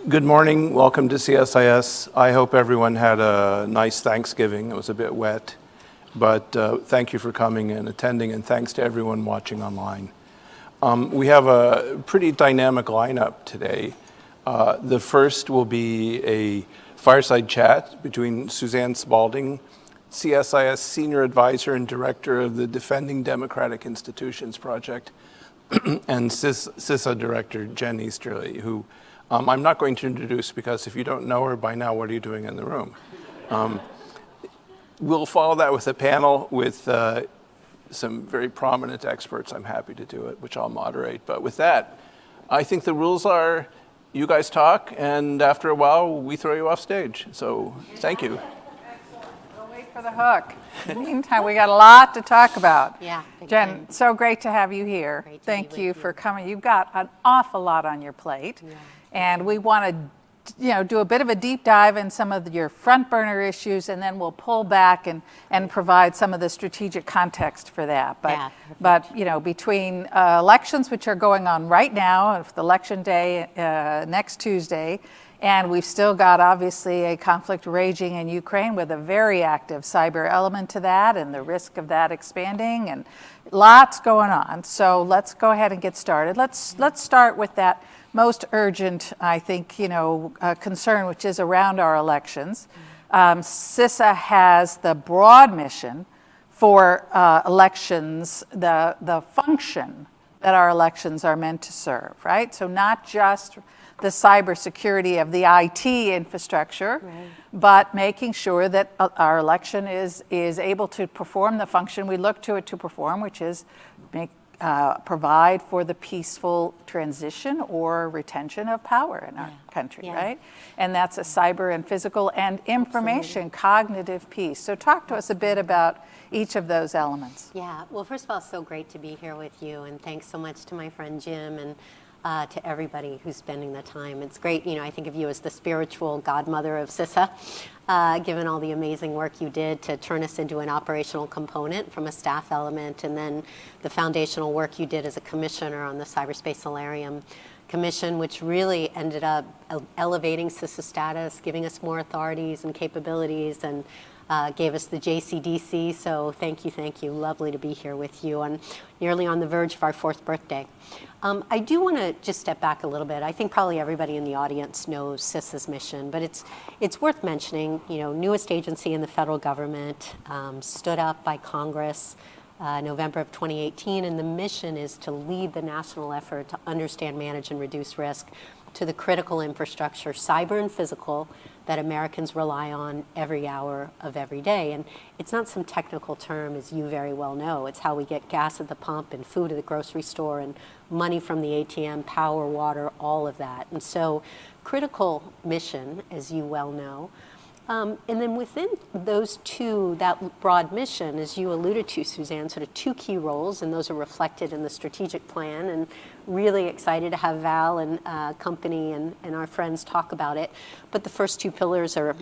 Good morning. Welcome to CSIS. I hope everyone had a nice Thanksgiving. It was a bit wet, but thank you for coming and attending, and thanks to everyone watching online. We have a pretty dynamic lineup today. The first will be a fireside chat between Suzanne Spalding, CSIS Senior Advisor and Director of the Defending Democratic Institutions Project, and CISA Director Jen Easterly, who I'm not going to introduce because if you don't know her by now, what are you doing in the room? We'll follow that with a panel with some very prominent experts. I'm happy to do it, which I'll moderate. But with that, I think the rules are you guys talk, and after a while, we throw you off stage. So thank you. Excellent. We'll wait for the hook. In the meantime, we got a lot to talk about. Yeah. Jen, so great to have you here. Thank you for coming. You've got an awful lot on your plate. Yeah. And we want to do a bit of a deep dive in some of your front burner issues, and then we'll pull back and provide some of the strategic context for that. But between elections, which are going on right now, election day next Tuesday, and we've still got obviously a conflict raging in Ukraine with a very active cyber element to that and the risk of that expanding, and lots going on. So let's go ahead and get started. Let's start with that most urgent, I think, concern, which is around our elections. CISA has the broad mission for elections, the function that our elections are meant to serve, right? So not just the cybersecurity of the IT infrastructure, right, but making sure that our election is able to perform the function we look to it to perform, which is provide for the peaceful transition or retention of power in our country, right? And that's a cyber and physical and information cognitive piece. So talk to us a bit about each of those elements. Yeah, well, first of all, it's so great to be here with you, and thanks so much to my friend Jim and to everybody who's spending the time. It's great, I think of you as the spiritual godmother of CISA, given all the amazing work you did to turn us into an operational component from a staff element, and then the foundational work you did as a commissioner on the Cyberspace Solarium Commission, which really ended up elevating CISA status, giving us more authorities and capabilities, and gave us the JCDC. So thank you. Lovely to be here with you on nearly on the verge of our 4th birthday. I do want to just step back a little bit. I think probably everybody in the audience knows CISA's mission, but it's worth mentioning. Newest agency in the federal government, stood up by Congress November of 2018, and the mission is to lead the national effort to understand, manage, and reduce risk to the critical infrastructure, cyber and physical, that Americans rely on every hour of every day. And it's not some technical term, as you very well know. It's how we get gas at the pump and food at the grocery store and money from the ATM, power, water, all of that. And so critical mission, as you well know. And then within those two, that broad mission, as you alluded to, Suzanne, sort of 2 key roles, and those are reflected in the strategic plan, and really excited to have Val and company and our friends talk about it. But the first 2 pillars are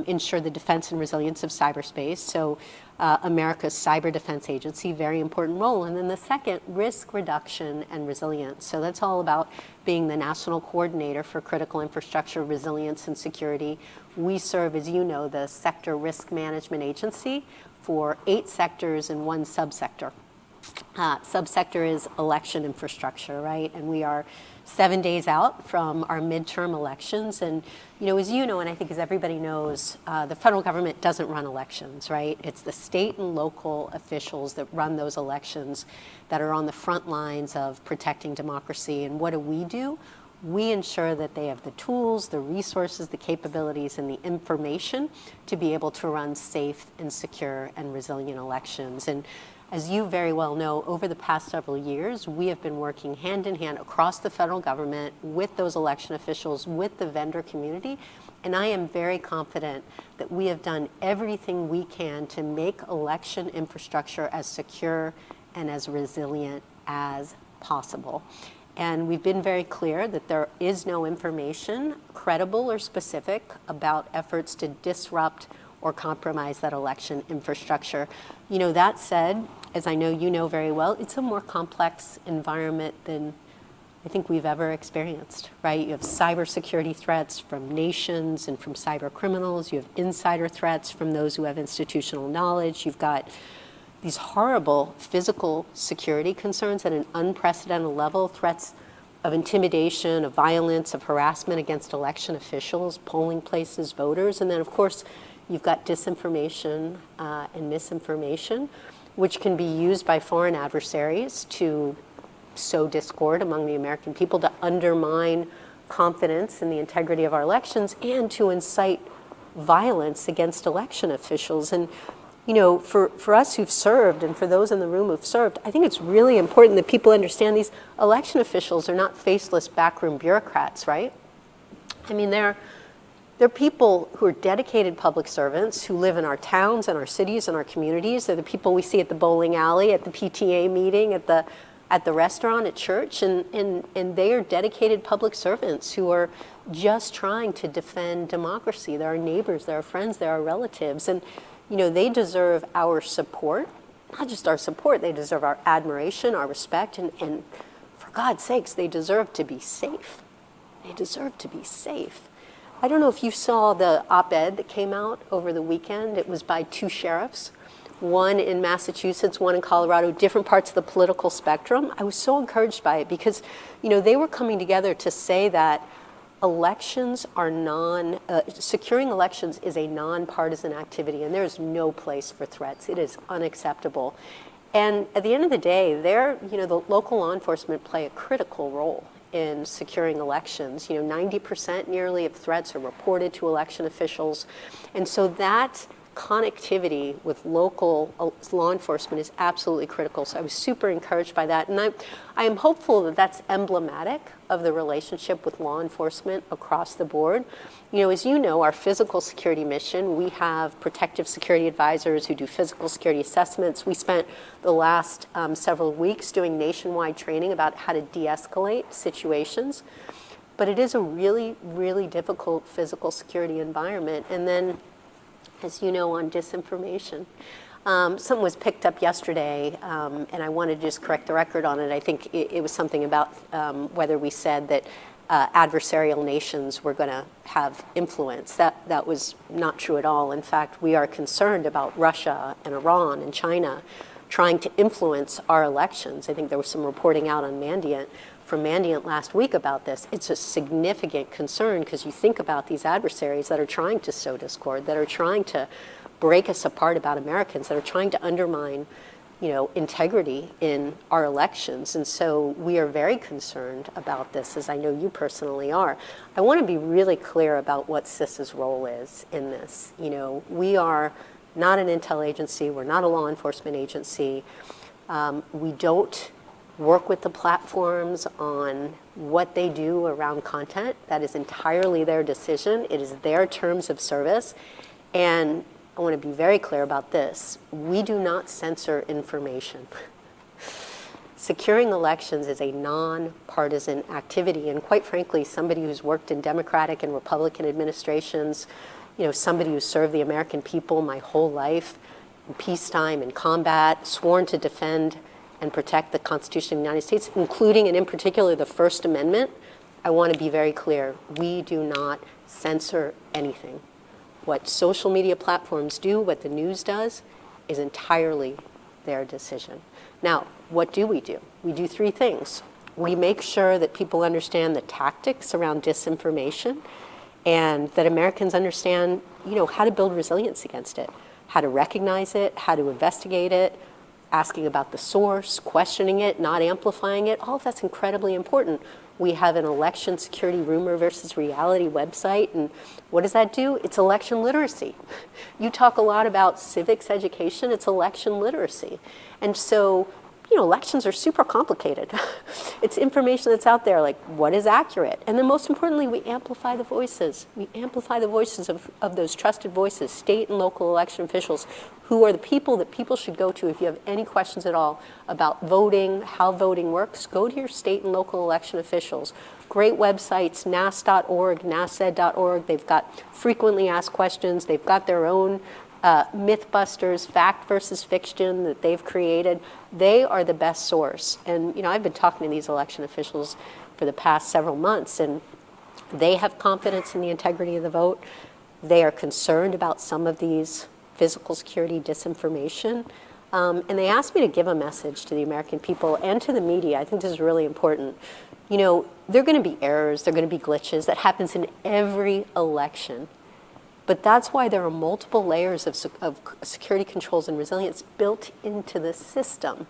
ensure the defense and resilience of cyberspace, so America's Cyber Defense Agency, very important role. And then the second, risk reduction and resilience. So that's all about being the national coordinator for critical infrastructure resilience and security. We serve, as you know, the Sector Risk Management Agency for 8 sectors and 1 subsector. Subsector is election infrastructure, right? And we are 7 days out from our midterm elections. And, as you know, and I think as everybody knows, the federal government doesn't run elections, right? It's the state and local officials that run those elections that are on the front lines of protecting democracy. And what do? We ensure that they have the tools, the resources, the capabilities, and the information to be able to run safe and secure and resilient elections. And as you very well know, over the past several years, we have been working hand in hand across the federal government with those election officials, with the vendor community, and I am very confident that we have done everything we can to make election infrastructure as secure and as resilient as possible. And we've been very clear that there is no information, credible or specific, about efforts to disrupt or compromise that election infrastructure. That said, as I know you know very well, it's a more complex environment than I think we've ever experienced, right? You have cybersecurity threats from nations and from cyber criminals. You have insider threats from those who have institutional knowledge. You've got these horrible physical security concerns at an unprecedented level, threats of intimidation, of violence, of harassment against election officials, polling places, voters. And then, of course, you've got disinformation and misinformation, which can be used by foreign adversaries to sow discord among the American people, to undermine confidence in the integrity of our elections, and to incite violence against election officials. And you know, for us who've served and for those in the room who've served, I think it's really important that people understand these election officials are not faceless backroom bureaucrats, right? I mean, they're people who are dedicated public servants who live in our towns and our cities and our communities. They're the people we see at the bowling alley, at the PTA meeting, at the restaurant, at church, and they are dedicated public servants who are just trying to defend democracy. They're our neighbors, they're our friends, they're our relatives. And you know, they deserve our support, not just our support, they deserve our admiration, our respect, and for God's sakes, they deserve to be safe. They deserve to be safe. I don't know if you saw the op-ed that came out over the weekend. It was by two sheriffs, one in Massachusetts, one in Colorado, different parts of the political spectrum. I was so encouraged by it because, you know, they were coming together to say that elections are securing elections is a nonpartisan activity, and there is no place for threats. It is unacceptable. And at the end of the day, the local law enforcement play a critical role in securing elections. You know, 90% nearly of threats are reported to election officials. And so that connectivity with local law enforcement is absolutely critical. So I was super encouraged by that. And I am hopeful that that's emblematic of the relationship with law enforcement across the board. You know, as you know, our physical security mission, we have protective security advisors who do physical security assessments. We spent the last several weeks doing nationwide training about how to de-escalate situations. But it is a really, really difficult physical security environment. And then, as you know, on disinformation. Something was picked up yesterday, and I wanted to just correct the record on it. I think it was something about whether we said that adversarial nations were going to have influence. That was not true at all. In fact, we are concerned about Russia and Iran and China trying to influence our elections. I think there was some reporting out on from Mandiant last week about this. It's a significant concern because you think about these adversaries that are trying to sow discord, that are trying to break us apart about Americans, that are trying to undermine, you know, integrity in our elections. And so we are very concerned about this, as I know you personally are. I want to be really clear about what CISA's role is in this. You know, we are not an intel agency. We're not a law enforcement agency. We don't work with the platforms on what they do around content. That is entirely their decision. It is their terms of service. And I want to be very clear about this. We do not censor information. Securing elections is a nonpartisan activity. And quite frankly, somebody who's worked in Democratic and Republican administrations, you know, somebody who's served the American people my whole life, in peacetime and combat, sworn to defend and protect the Constitution of the United States, including and in particular the First Amendment. I want to be very clear. We do not censor anything. What social media platforms do, what the news does, is entirely their decision. Now, what do? We do three things. We make sure that people understand the tactics around disinformation and that Americans understand, you know, how to build resilience against it, how to recognize it, how to investigate it, asking about the source, questioning it, not amplifying it. All of that's incredibly important. We have an election security rumor versus reality website, and what does that do? It's election literacy. You talk a lot about civics education, it's election literacy. And so, you know, elections are super complicated. It's information that's out there, like what is accurate? And then most importantly, we amplify the voices. We amplify the voices of those trusted voices, state and local election officials, who are the people that people should go to if you have any questions at all about voting, how voting works. Go to your state and local election officials. Great websites, nas.org, nased.org. They've got frequently asked questions. They've got their own Mythbusters, fact versus fiction that they've created. They are the best source. And, you know, I've been talking to these election officials for the past several months, and they have confidence in the integrity of the vote. They are concerned about some of these physical security disinformation. And they asked me to give a message to the American people and to the media. I think this is really important. You know, there are going to be errors, there are going to be glitches. That happens in every election. But that's why there are multiple layers of security controls and resilience built into the system.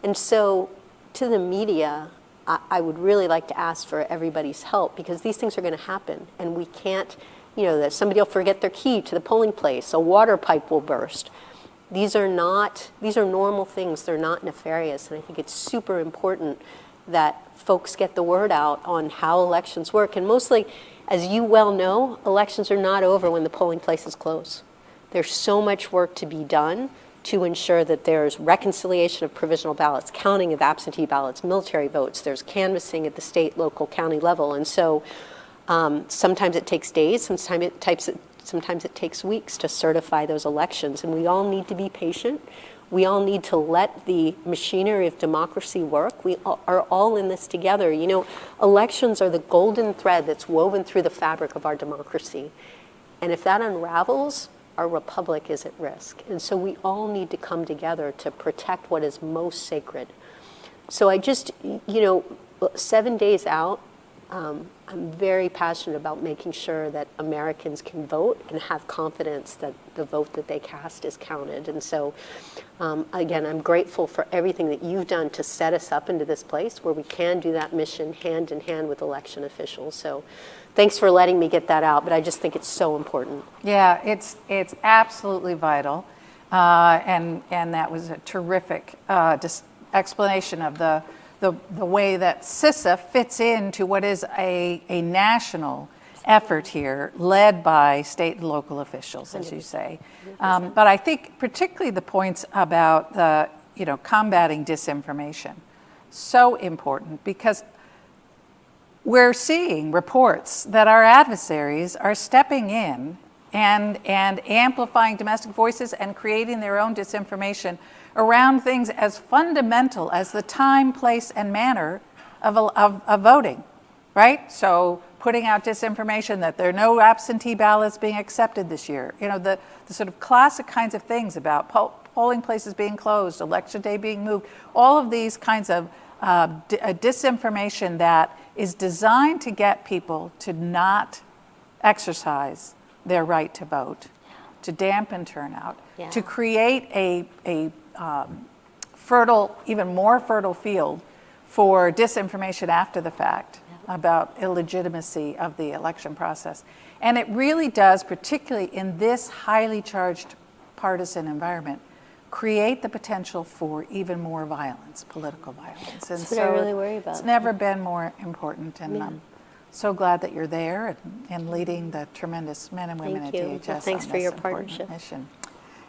And so to the media, I would really like to ask for everybody's help, because these things are going to happen. And we can't, you know, that somebody will forget their key to the polling place, a water pipe will burst. These are normal things, they're not nefarious. And I think it's super important that folks get the word out on how elections work. And mostly, as you well know, elections are not over when the polling places close. There's so much work to be done to ensure that there's reconciliation of provisional ballots, counting of absentee ballots, military votes, there's canvassing at the state, local, county level. And so sometimes it takes days, sometimes it takes weeks to certify those elections. And we all need to be patient. We all need to let the machinery of democracy work. We are all in this together. You know, elections are the golden thread that's woven through the fabric of our democracy. And if that unravels, our republic is at risk. And so we all need to come together to protect what is most sacred. So I just, you know, 7 days out, I'm very passionate about making sure that Americans can vote and have confidence that the vote that they cast is counted. And so, again, I'm grateful for everything that you've done to set us up into this place where we can do that mission hand in hand with election officials. So thanks for letting me get that out, but I just think it's so important. Yeah, it's absolutely vital. And that was a terrific explanation of the way that CISA fits into what is a national effort here, led by state and local officials, as you say. But I think particularly the points about the, you know, combating disinformation, so important, because we're seeing reports that our adversaries are stepping in and amplifying domestic voices and creating their own disinformation around things as fundamental as the time, place, and manner of voting, right? So putting out disinformation that there are no absentee ballots being accepted this year. You know, the sort of classic kinds of things about polling places being closed, election day being moved, all of these kinds of disinformation that is designed to get people to not exercise their right to vote, to dampen turnout, to create a fertile, even more fertile field for disinformation after the fact about illegitimacy of the election process. And it really does, particularly in this highly charged partisan environment, create the potential for even more violence, political violence. And That's what I really worry about. It's never been more important, and I'm so glad that you're there and leading the tremendous men and women at DHS. Well, thanks for your partnership. Mission.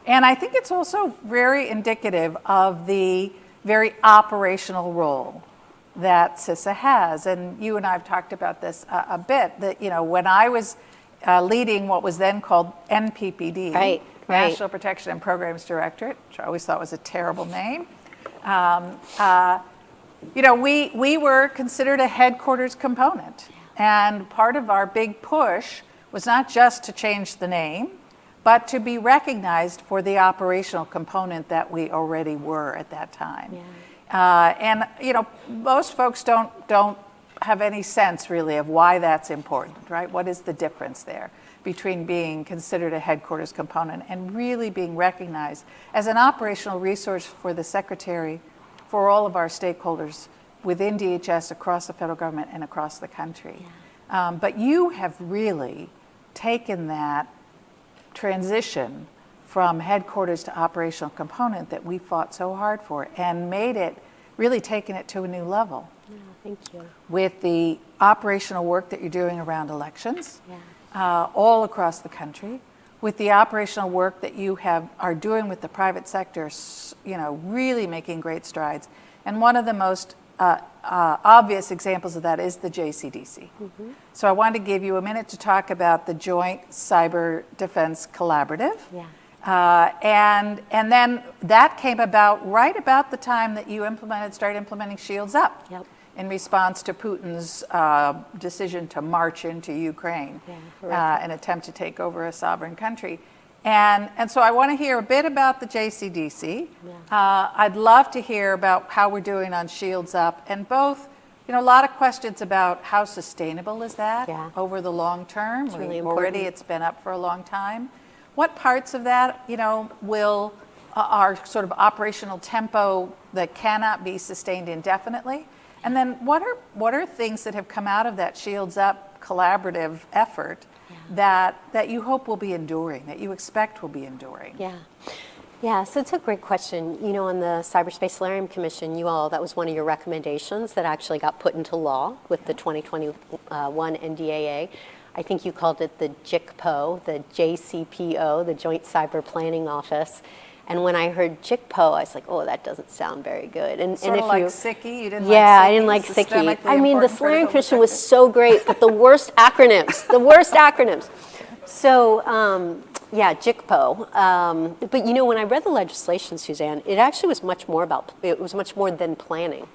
And I think it's also very indicative of the very operational role that CISA has. And you and I have talked about this a bit, that, you know, when I was leading what was then called NPPD, National Protection and Programs Directorate, which I always thought was a terrible name, you know, we were considered a headquarters component. And part of our big push was not just to change the name, but to be recognized for the operational component that we already were at that time. And you know, most folks don't have any sense really of why that's important, right? What is the difference there between being considered a headquarters component and really being recognized as an operational resource for the Secretary, for all of our stakeholders within DHS, across the federal government, and across the country. But you have really taken that transition from headquarters to operational component that we fought so hard for and made it, really taken it to a new level. Thank you. With the operational work that you're doing around elections, all across the country, with the operational work that you are doing with the private sector, you know, really making great strides. And one of the most obvious examples of that is the JCDC. So I wanted to give you a minute to talk about the Joint Cyber Defense Collaborative. And then that came about right about the time that you started implementing Shields Up. in response to Putin's decision to march into Ukraine, an attempt to take over a sovereign country. And so I want to hear a bit about the JCDC. I'd love to hear about how we're doing on Shields Up, and both, a lot of questions about how sustainable is that over the long term. It's really Already important. it's been up for a long time. What parts of that, will are sort of operational tempo that cannot be sustained indefinitely? And then what are things that have come out of that Shields Up collaborative effort that you hope will be enduring, that you expect will be enduring? Yeah, so it's a great question. On the Cyberspace Solarium Commission, that was one of your recommendations that actually got put into law with the 2021 NDAA. I think you called it the JCPO, the JCPO, the Joint Cyber Planning Office. And when I heard JCPO, I was like, oh, that doesn't sound very good. And Sort if of like you, SICI? You didn't yeah, like SICI? I didn't like SICI. I mean, the Systemically Solarium important Commission was critical so great, but the worst acronyms, So, JCPO. But when I read the legislation, Suzanne, it actually was much more than planning.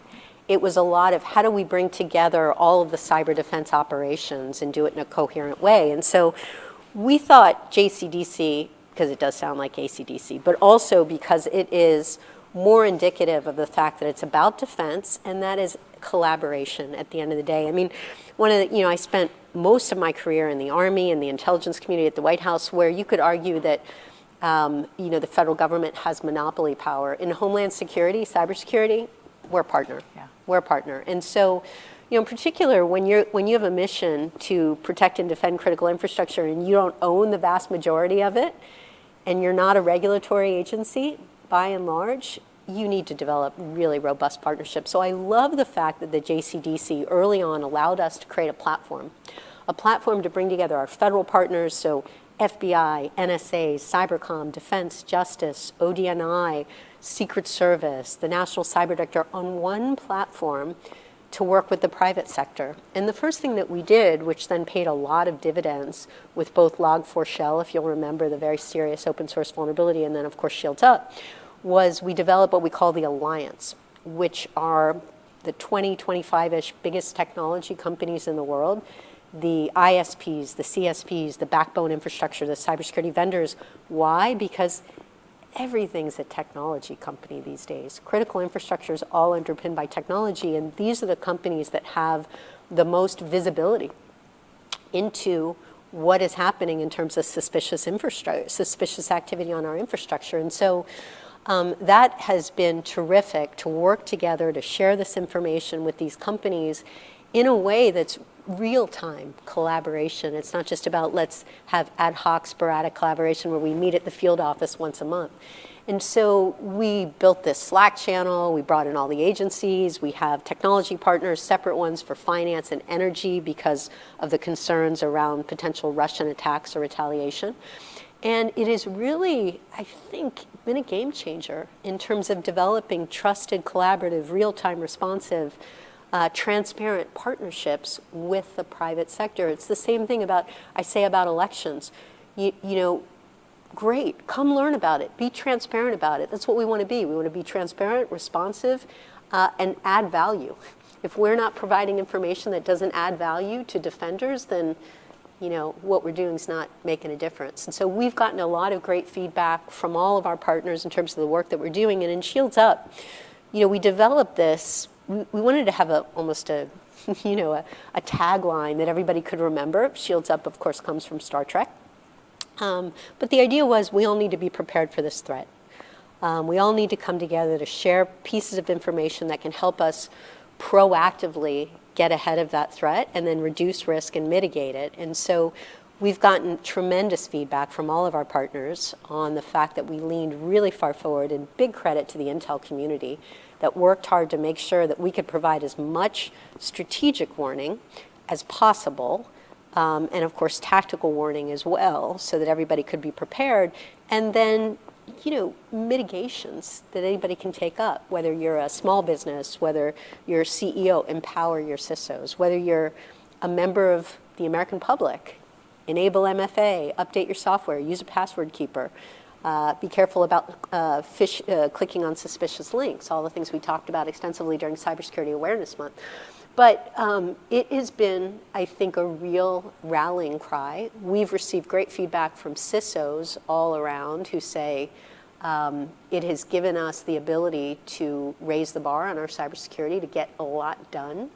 It was a lot of how do we bring together all of the cyber defense operations and do it in a coherent way. And so we thought JCDC, because it does sound like ACDC, but also because it is more indicative of the fact that it's about defense, and that is collaboration at the end of the day. I mean, I spent most of my career in the Army and the intelligence community at the White House, where you could argue that the federal government has monopoly power. In Homeland Security, cybersecurity, we're a partner. We're a partner. And so, in particular, when you have a mission to protect and defend critical infrastructure and you don't own the vast majority of it, and you're not a regulatory agency, by and large, you need to develop really robust partnerships. So I love the fact that the JCDC early on allowed us to create a platform to bring together our federal partners, so FBI, NSA, Cybercom, Defense, Justice, ODNI, Secret Service, the National Cyber Director, on one platform to work with the private sector. And the first thing that we did, which then paid a lot of dividends with both Log4Shell, if you'll remember the very serious open source vulnerability, and then of course Shields Up, was we developed what we call the Alliance, which are the 20, 25-ish biggest technology companies in the world, the ISPs, the CSPs, the backbone infrastructure, the cybersecurity vendors. Why? Because everything's a technology company these days. Critical infrastructure is all underpinned by technology, and these are the companies that have the most visibility into what is happening in terms of suspicious activity on our infrastructure. And so that has been terrific to work together to share this information with these companies in a way that's real-time collaboration. It's not just about let's have ad hoc sporadic collaboration where we meet at the field office once a month. And so we built this Slack channel, we brought in all the agencies, we have technology partners, separate ones for finance and energy because of the concerns around potential Russian attacks or retaliation. And it has really, I think, been a game changer in terms of developing trusted, collaborative, real-time responsive transparent partnerships with the private sector. It's the same thing I say about elections. Great, come learn about it. Be transparent about it. That's what we want to be. We want to be transparent, responsive, and add value. If we're not providing information that doesn't add value to defenders, then what we're doing is not making a difference. And so we've gotten a lot of great feedback from all of our partners in terms of the work that we're doing. And in Shields Up, we developed this. We wanted to have almost a tagline that everybody could remember. Shields Up, of course, comes from Star Trek. But the idea was we all need to be prepared for this threat. We all need to come together to share pieces of information that can help us proactively get ahead of that threat and then reduce risk and mitigate it. And so we've gotten tremendous feedback from all of our partners on the fact that we leaned really far forward, and big credit to the Intel community that worked hard to make sure that we could provide as much strategic warning as possible, and of course tactical warning as well, so that everybody could be prepared, and then mitigations that anybody can take up, whether you're a small business, whether you're a CEO, empower your CISOs, whether you're a member of the American public, enable MFA, update your software, use a password keeper. Be careful about clicking on suspicious links, all the things we talked about extensively during Cybersecurity Awareness Month. But it has been, I think, a real rallying cry. We've received great feedback from CISOs all around who say it has given us the ability to raise the bar on our cybersecurity, to get a lot done.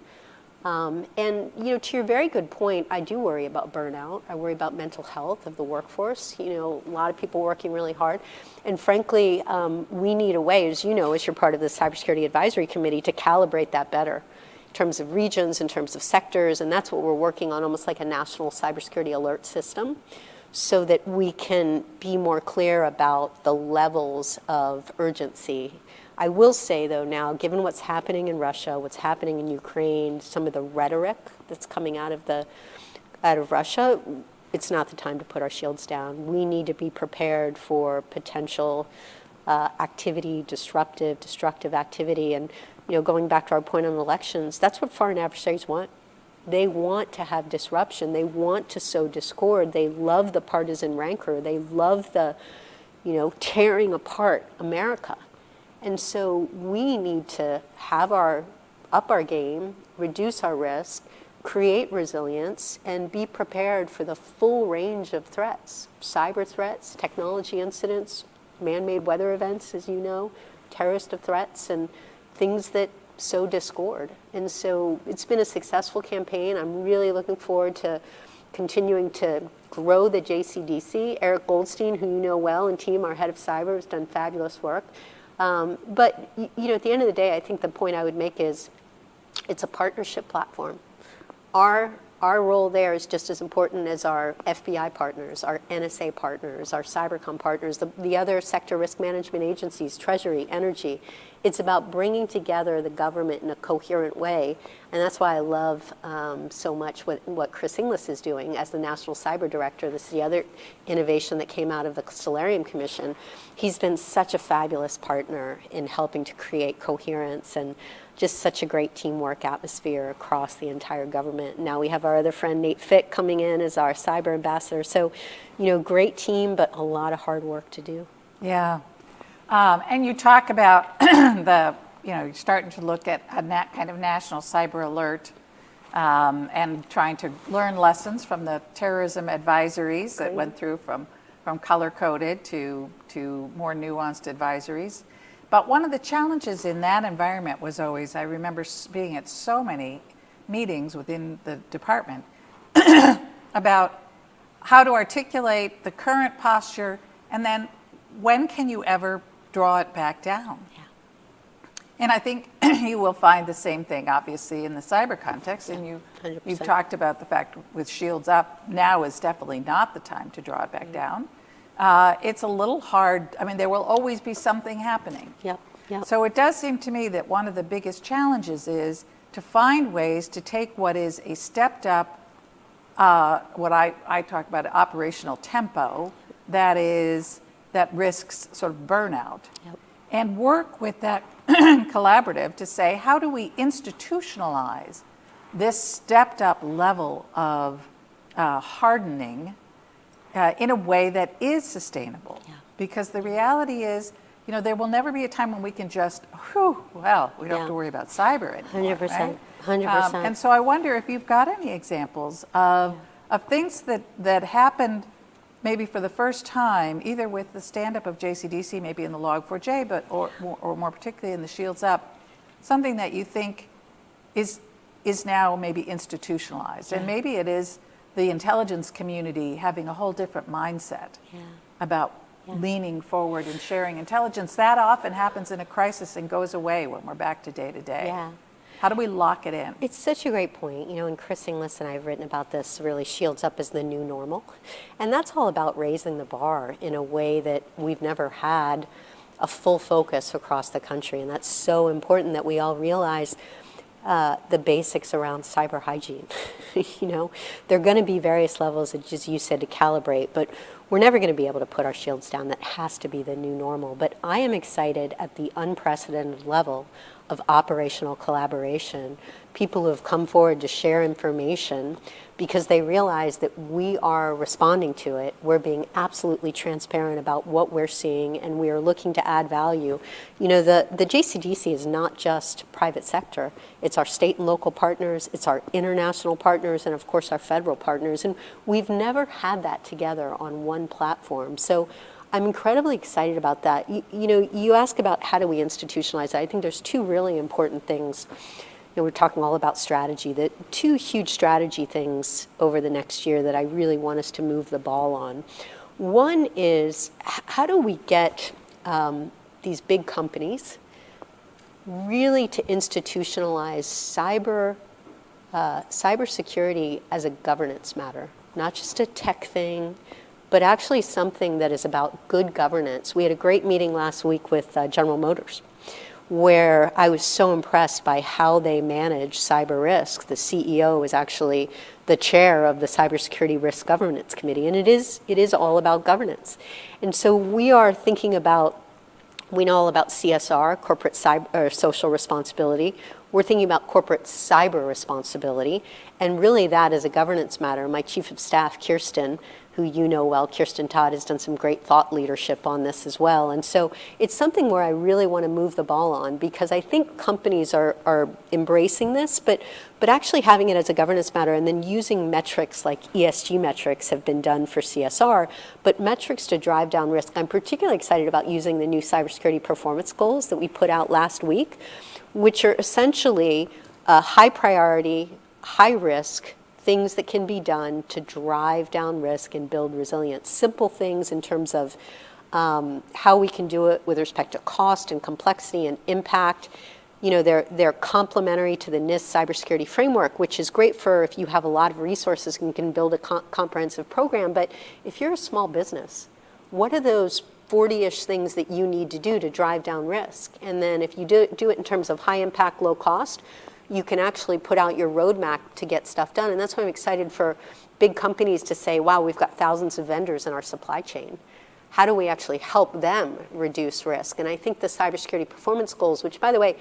And to your very good point, I do worry about burnout. I worry about mental health of the workforce. A lot of people working really hard. And frankly, we need a way, as you know, as you're part of the Cybersecurity Advisory Committee, to calibrate that better in terms of regions, in terms of sectors. And that's what we're working on, almost like a national cybersecurity alert system, so that we can be more clear about the levels of urgency. I will say, though, now, given what's happening in Russia, what's happening in Ukraine, some of the rhetoric that's coming out of Russia, it's not the time to put our shields down. We need to be prepared for potential activity, destructive activity. And going back to our point on elections, that's what foreign adversaries want. They want to have disruption. They want to sow discord. They love the partisan rancor. They love the, tearing apart America. And so we need to up our game, reduce our risk, create resilience, and be prepared for the full range of threats: cyber threats, technology incidents, man-made weather events, as you know, terrorist threats, and things that sow discord. And so it's been a successful campaign. I'm really looking forward to continuing to grow the JCDC. Eric Goldstein, who you know well, and team, our head of cyber, has done fabulous work. But at the end of the day, I think the point I would make is it's a partnership platform. Our role there is just as important as our FBI partners, our NSA partners, our Cybercom partners, the other sector risk management agencies, Treasury, Energy. It's about bringing together the government in a coherent way. And that's why I love so much what Chris Inglis is doing as the National Cyber Director. This is the other innovation that came out of the Solarium Commission. He's been such a fabulous partner in helping to create coherence and just such a great teamwork atmosphere across the entire government. Now we have our other friend, Nate Fick, coming in as our cyber ambassador. So, great team, but a lot of hard work to do. Yeah. And you talk about you're starting to look at a kind of national cyber alert and trying to learn lessons from the terrorism advisories that went through from color-coded to more nuanced advisories. But one of the challenges in that environment was always, I remember being at so many meetings within the department about how to articulate the current posture, and then when can you ever draw it back down? Yeah. And I think you will find the same thing, obviously, in the cyber context. And you've talked about the fact with shields up, now is definitely not the time to draw it back down. It's a little hard. I mean, there will always be something happening. Yep. So it does seem to me that one of the biggest challenges is to find ways to take what is a stepped up, what I talk about, operational tempo, that risks sort of burnout, and work with that collaborative to say, how do we institutionalize this stepped up level of hardening in a way that is sustainable? Because the reality is, there will never be a time when we can just, we don't have to worry about cyber anymore. 100%. Right? 100%. And so I wonder if you've got any examples of things that happened maybe for the first time, either with the stand-up of JCDC, maybe in the Log4j, but or more particularly in the Shields Up, something that you think is now maybe institutionalized. And maybe it is the intelligence community having a whole different mindset about leaning forward and sharing intelligence. That often happens in a crisis and goes away when we're back to day to day. Yeah. How do we lock it in? It's such a great point. And Chris Inglis and I have written about this, really Shields Up as the new normal. And that's all about raising the bar in a way that we've never had a full focus across the country. And that's so important that we all realize the basics around cyber hygiene. There are going to be various levels, as you said, to calibrate, but we're never going to be able to put our shields down. That has to be the new normal. But I am excited at the unprecedented level of operational collaboration, people who have come forward to share information because they realize that we are responding to it. We're being absolutely transparent about what we're seeing, and we are looking to add value. You know, the JCDC is not just private sector. It's our state and local partners, it's our international partners, and of course our federal partners. And we've never had that together on one platform. So I'm incredibly excited about that. You know, you ask about how do we institutionalize that. I think there's two really important things. You know, we're talking all about strategy. The two huge strategy things over the next year that I really want us to move the ball on. One is how do we get these big companies really to institutionalize cybersecurity as a governance matter, not just a tech thing, but actually something that is about good governance. We had a great meeting last week with General Motors, where I was so impressed by how they manage cyber risk. The CEO is actually the chair of the Cybersecurity Risk Governance Committee, and it is all about governance. And so we are thinking about, we know all about CSR, corporate cyber, social responsibility. We're thinking about corporate cyber responsibility, and really that is a governance matter. My Chief of Staff, Kirsten, who you know well, Kirsten Todd, has done some great thought leadership on this as well. And so it's something where I really want to move the ball on, because I think companies are embracing this, but actually having it as a governance matter, and then using metrics like ESG metrics have been done for CSR, but metrics to drive down risk. I'm particularly excited about using the new cybersecurity performance goals that we put out last week, which are essentially high priority, high risk things that can be done to drive down risk and build resilience. Simple things in terms of how we can do it with respect to cost and complexity and impact. You know, they're complementary to the NIST cybersecurity framework, which is great for if you have a lot of resources and you can build a comprehensive program. But if you're a small business, what are those 40-ish things that you need to do to drive down risk? And then if you do it in terms of high impact, low cost, you can actually put out your roadmap to get stuff done. And that's why I'm excited for big companies to say, wow, we've got thousands of vendors in our supply chain. How do we actually help them reduce risk? And I think the cybersecurity performance goals, which by the way,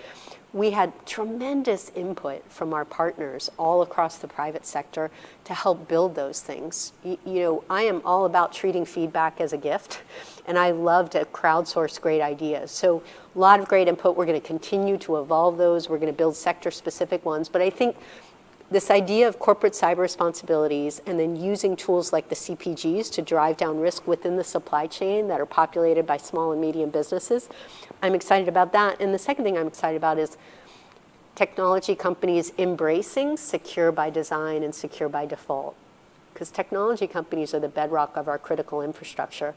we had tremendous input from our partners all across the private sector to help build those things. You know, I am all about treating feedback as a gift, and I love to crowdsource great ideas. So a lot of great input. We're going to continue to evolve those. We're going to build sector-specific ones. But I think this idea of corporate cyber responsibilities and then using tools like the CPGs to drive down risk within the supply chain that are populated by small and medium businesses, I'm excited about that. And the second thing I'm excited about is technology companies embracing secure by design and secure by default. Because technology companies are the bedrock of our critical infrastructure.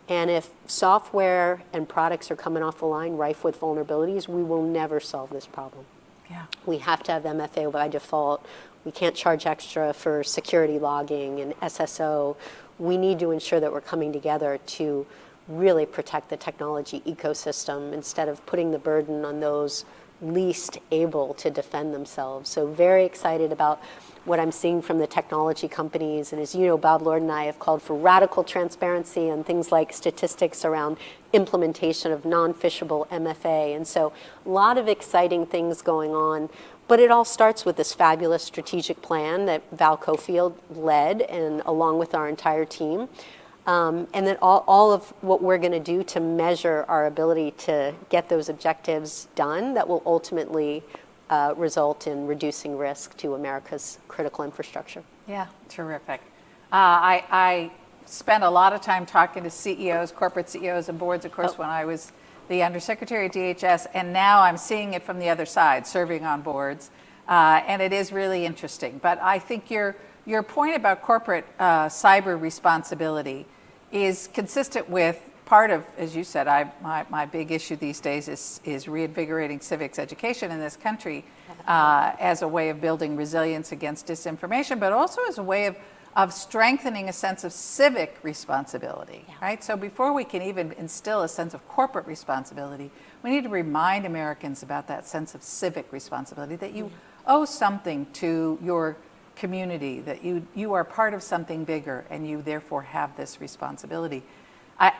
And if software and products are coming off the line rife with vulnerabilities, we will never solve this problem. Yeah. We have to have MFA by default. We can't charge extra for security logging and SSO. We need to ensure that we're coming together to really protect the technology ecosystem instead of putting the burden on those least able to defend themselves. So very excited about what I'm seeing from the technology companies. And as you know, Bob Lord and I have called for radical transparency and things like statistics around implementation of non-phishable MFA. And so a lot of exciting things going on. But it all starts with this fabulous strategic plan that Val Cofield led, and along with our entire team. And then all of what we're going to do to measure our ability to get those objectives done that will ultimately result in reducing risk to America's critical infrastructure. Yeah, terrific. I spent a lot of time talking to CEOs, corporate CEOs and boards, of course, when I was the Undersecretary at DHS, and now I'm seeing it from the other side, serving on boards, and it is really interesting. But I think your point about corporate cyber responsibility is consistent with part of, as you said, my big issue these days is reinvigorating civics education in this country as a way of building resilience against disinformation, but also as a way of strengthening a sense of civic responsibility, right? So before we can even instill a sense of corporate responsibility, we need to remind Americans about that sense of civic responsibility, that you owe something to your community, that you are part of something bigger and you therefore have this responsibility.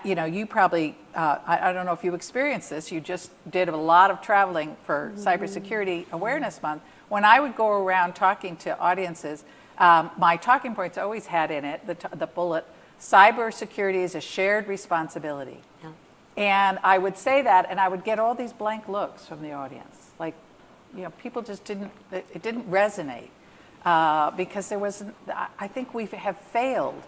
you probably, I don't know if you experienced this, you just did a lot of traveling for Cybersecurity Awareness Month. When I would go around talking to audiences, my talking points always had in it the bullet, cybersecurity is a shared responsibility. Yeah. And I would say that, and I would get all these blank looks from the audience. Like, people just it didn't resonate because there wasn't, I think we have failed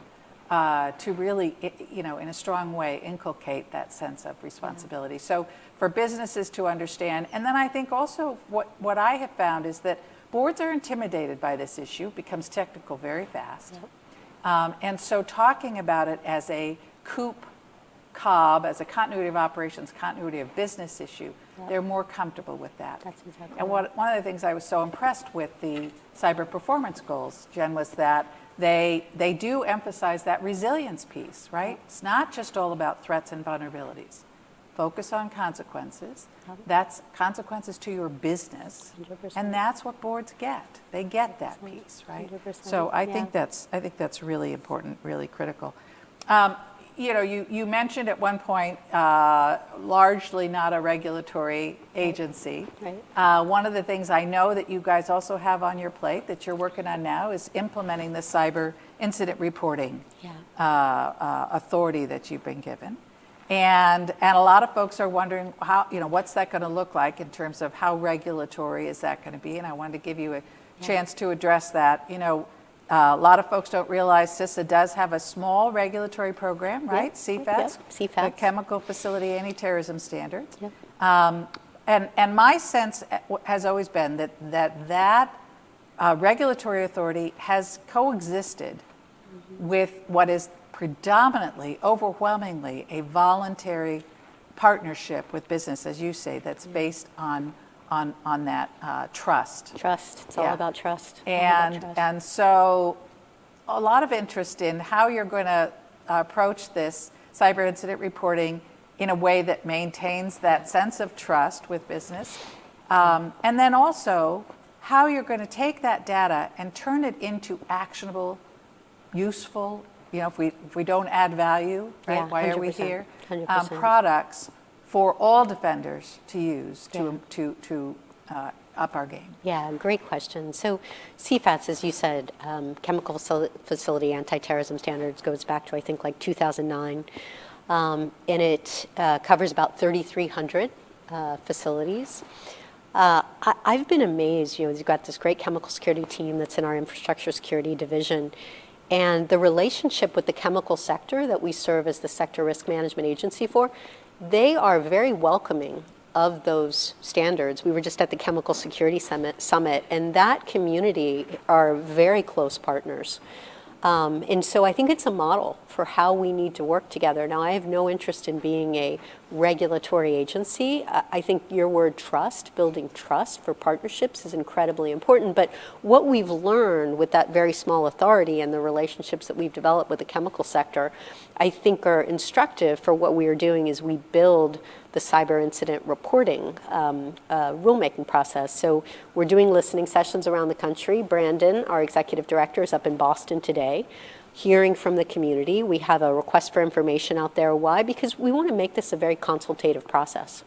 to really, in a strong way, inculcate that sense of responsibility. So for businesses to understand, and then I think also what I have found is that boards are intimidated by this issue, becomes technical very fast. Yep. And so talking about it as a COB, as a continuity of operations, continuity of business issue, Yep. they're more comfortable with that. That's exactly And right. one of the things I was so impressed with the cyber performance goals, Jen, was that they do emphasize that resilience piece, right? It's not just all about threats and vulnerabilities. Focus on consequences. Yep. That's consequences to your business, 100%. and that's what boards get. They get that piece, right? 100%, So I yeah. think that's really important, really critical. You mentioned at one point, largely not a regulatory agency. Right. One of the things I know that you guys also have on your plate that you're working on now is implementing the cyber incident reporting authority that you've been given. And a lot of folks are wondering how, what's that going to look like in terms of how regulatory is that going to be? And I wanted to give you a chance to address that. A lot of folks don't realize CISA does have a small regulatory program, right? CFATS, Yep. CFATS. the Chemical Facility Anti-Terrorism Standards. Yep. And my sense has always been that regulatory authority has coexisted with what is predominantly, overwhelmingly, a voluntary partnership with business, as you say, that's based on that trust. Trust. It's all Yeah. about trust. All about trust. And so a lot of interest in how you're going to approach this cyber incident reporting in a way that maintains that sense of trust with business. And then also how you're going to take that data and turn it into actionable, useful, if we don't add value, right? Yeah, Why are we 100%, here? 100%. Products for all defenders to use to up our game. Yeah, great question. So CFATS, as you said, Chemical Facility Anti-Terrorism Standards, goes back to, I think, like 2009. And it covers about 3,300 facilities. I've been amazed, you've got this great chemical security team that's in our infrastructure security division. And the relationship with the chemical sector that we serve as the sector risk management agency for, they are very welcoming of those standards. We were just at the Chemical Security Summit, and that community are very close partners. And so I think it's a model for how we need to work together. Now, I have no interest in being a regulatory agency. I think your word trust, building trust for partnerships is incredibly important. But what we've learned with that very small authority and the relationships that we've developed with the chemical sector, I think are instructive for what we are doing is we build the cyber incident reporting rulemaking process. So we're doing listening sessions around the country. Brandon, our executive director, is up in Boston today, hearing from the community. We have a request for information out there. Why? Because we want to make this a very consultative process.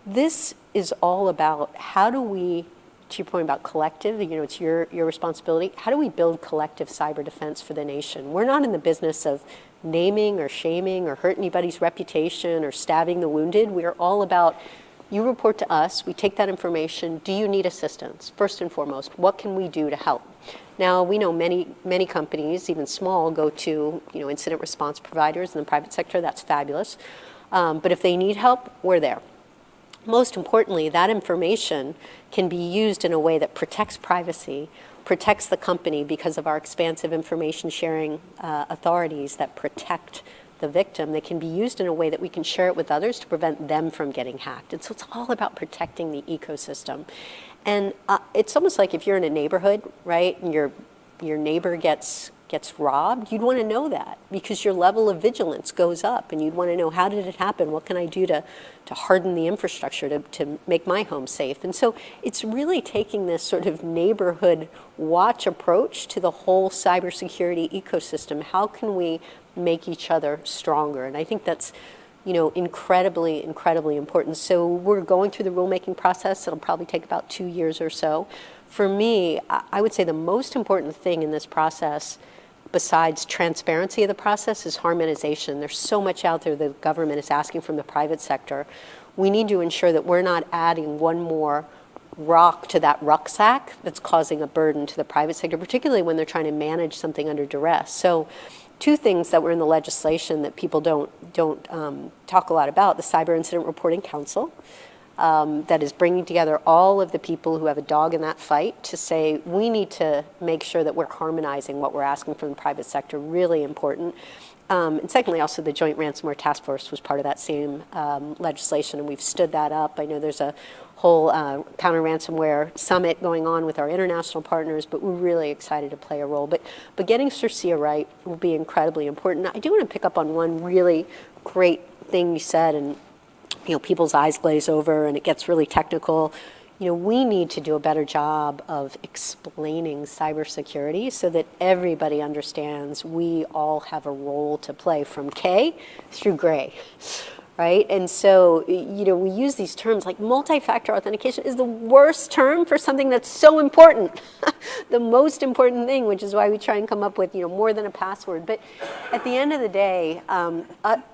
This is all about how do we, to your point about collective, it's your responsibility. How do we build collective cyber defense for the nation? We're not in the business of naming or shaming or hurt anybody's reputation or stabbing the wounded. We are all about, you report to us, we take that information, do you need assistance? First and foremost, what can we do to help? Now, we know many companies, even small, go to incident response providers in the private sector. That's fabulous. But if they need help, we're there. Most importantly, that information can be used in a way that protects privacy, protects the company because of our expansive information sharing authorities that protect the victim. They can be used in a way that we can share it with others to prevent them from getting hacked. And so it's all about protecting the ecosystem. And it's almost like if you're in a neighborhood, right, and your neighbor gets gets robbed, you'd want to know that because your level of vigilance goes up, and you'd want to know, how did it happen? What can I do to harden the infrastructure to make my home safe? And so it's really taking this sort of neighborhood watch approach to the whole cybersecurity ecosystem. How can we make each other stronger? And I think that's, incredibly, incredibly important. So we're going through the rulemaking process. It'll probably take about 2 years or so. For me, I would say the most important thing in this process, besides transparency of the process, is harmonization. There's so much out there the government is asking from the private sector. We need to ensure that we're not adding one more rock to that rucksack that's causing a burden to the private sector, particularly when they're trying to manage something under duress. So 2 things that were in the legislation that people don't talk a lot about: the Cyber Incident Reporting Council, that is bringing together all of the people who have a dog in that fight to say, we need to make sure that we're harmonizing what we're asking from the private sector. Really important. And secondly, also the Joint Ransomware Task Force was part of that same legislation, and we've stood that up. I know there's a whole counter-ransomware summit going on with our international partners, but we're really excited to play a role. But getting CISA right will be incredibly important. I do want to pick up on one really great thing you said, and people's eyes glaze over and it gets really technical. We need to do a better job of explaining cybersecurity so that everybody understands we all have a role to play, from K through gray, right? And so, we use these terms like multi-factor authentication is the worst term for something that's so important, the most important thing, which is why we try and come up with, more than a password. But at the end of the day,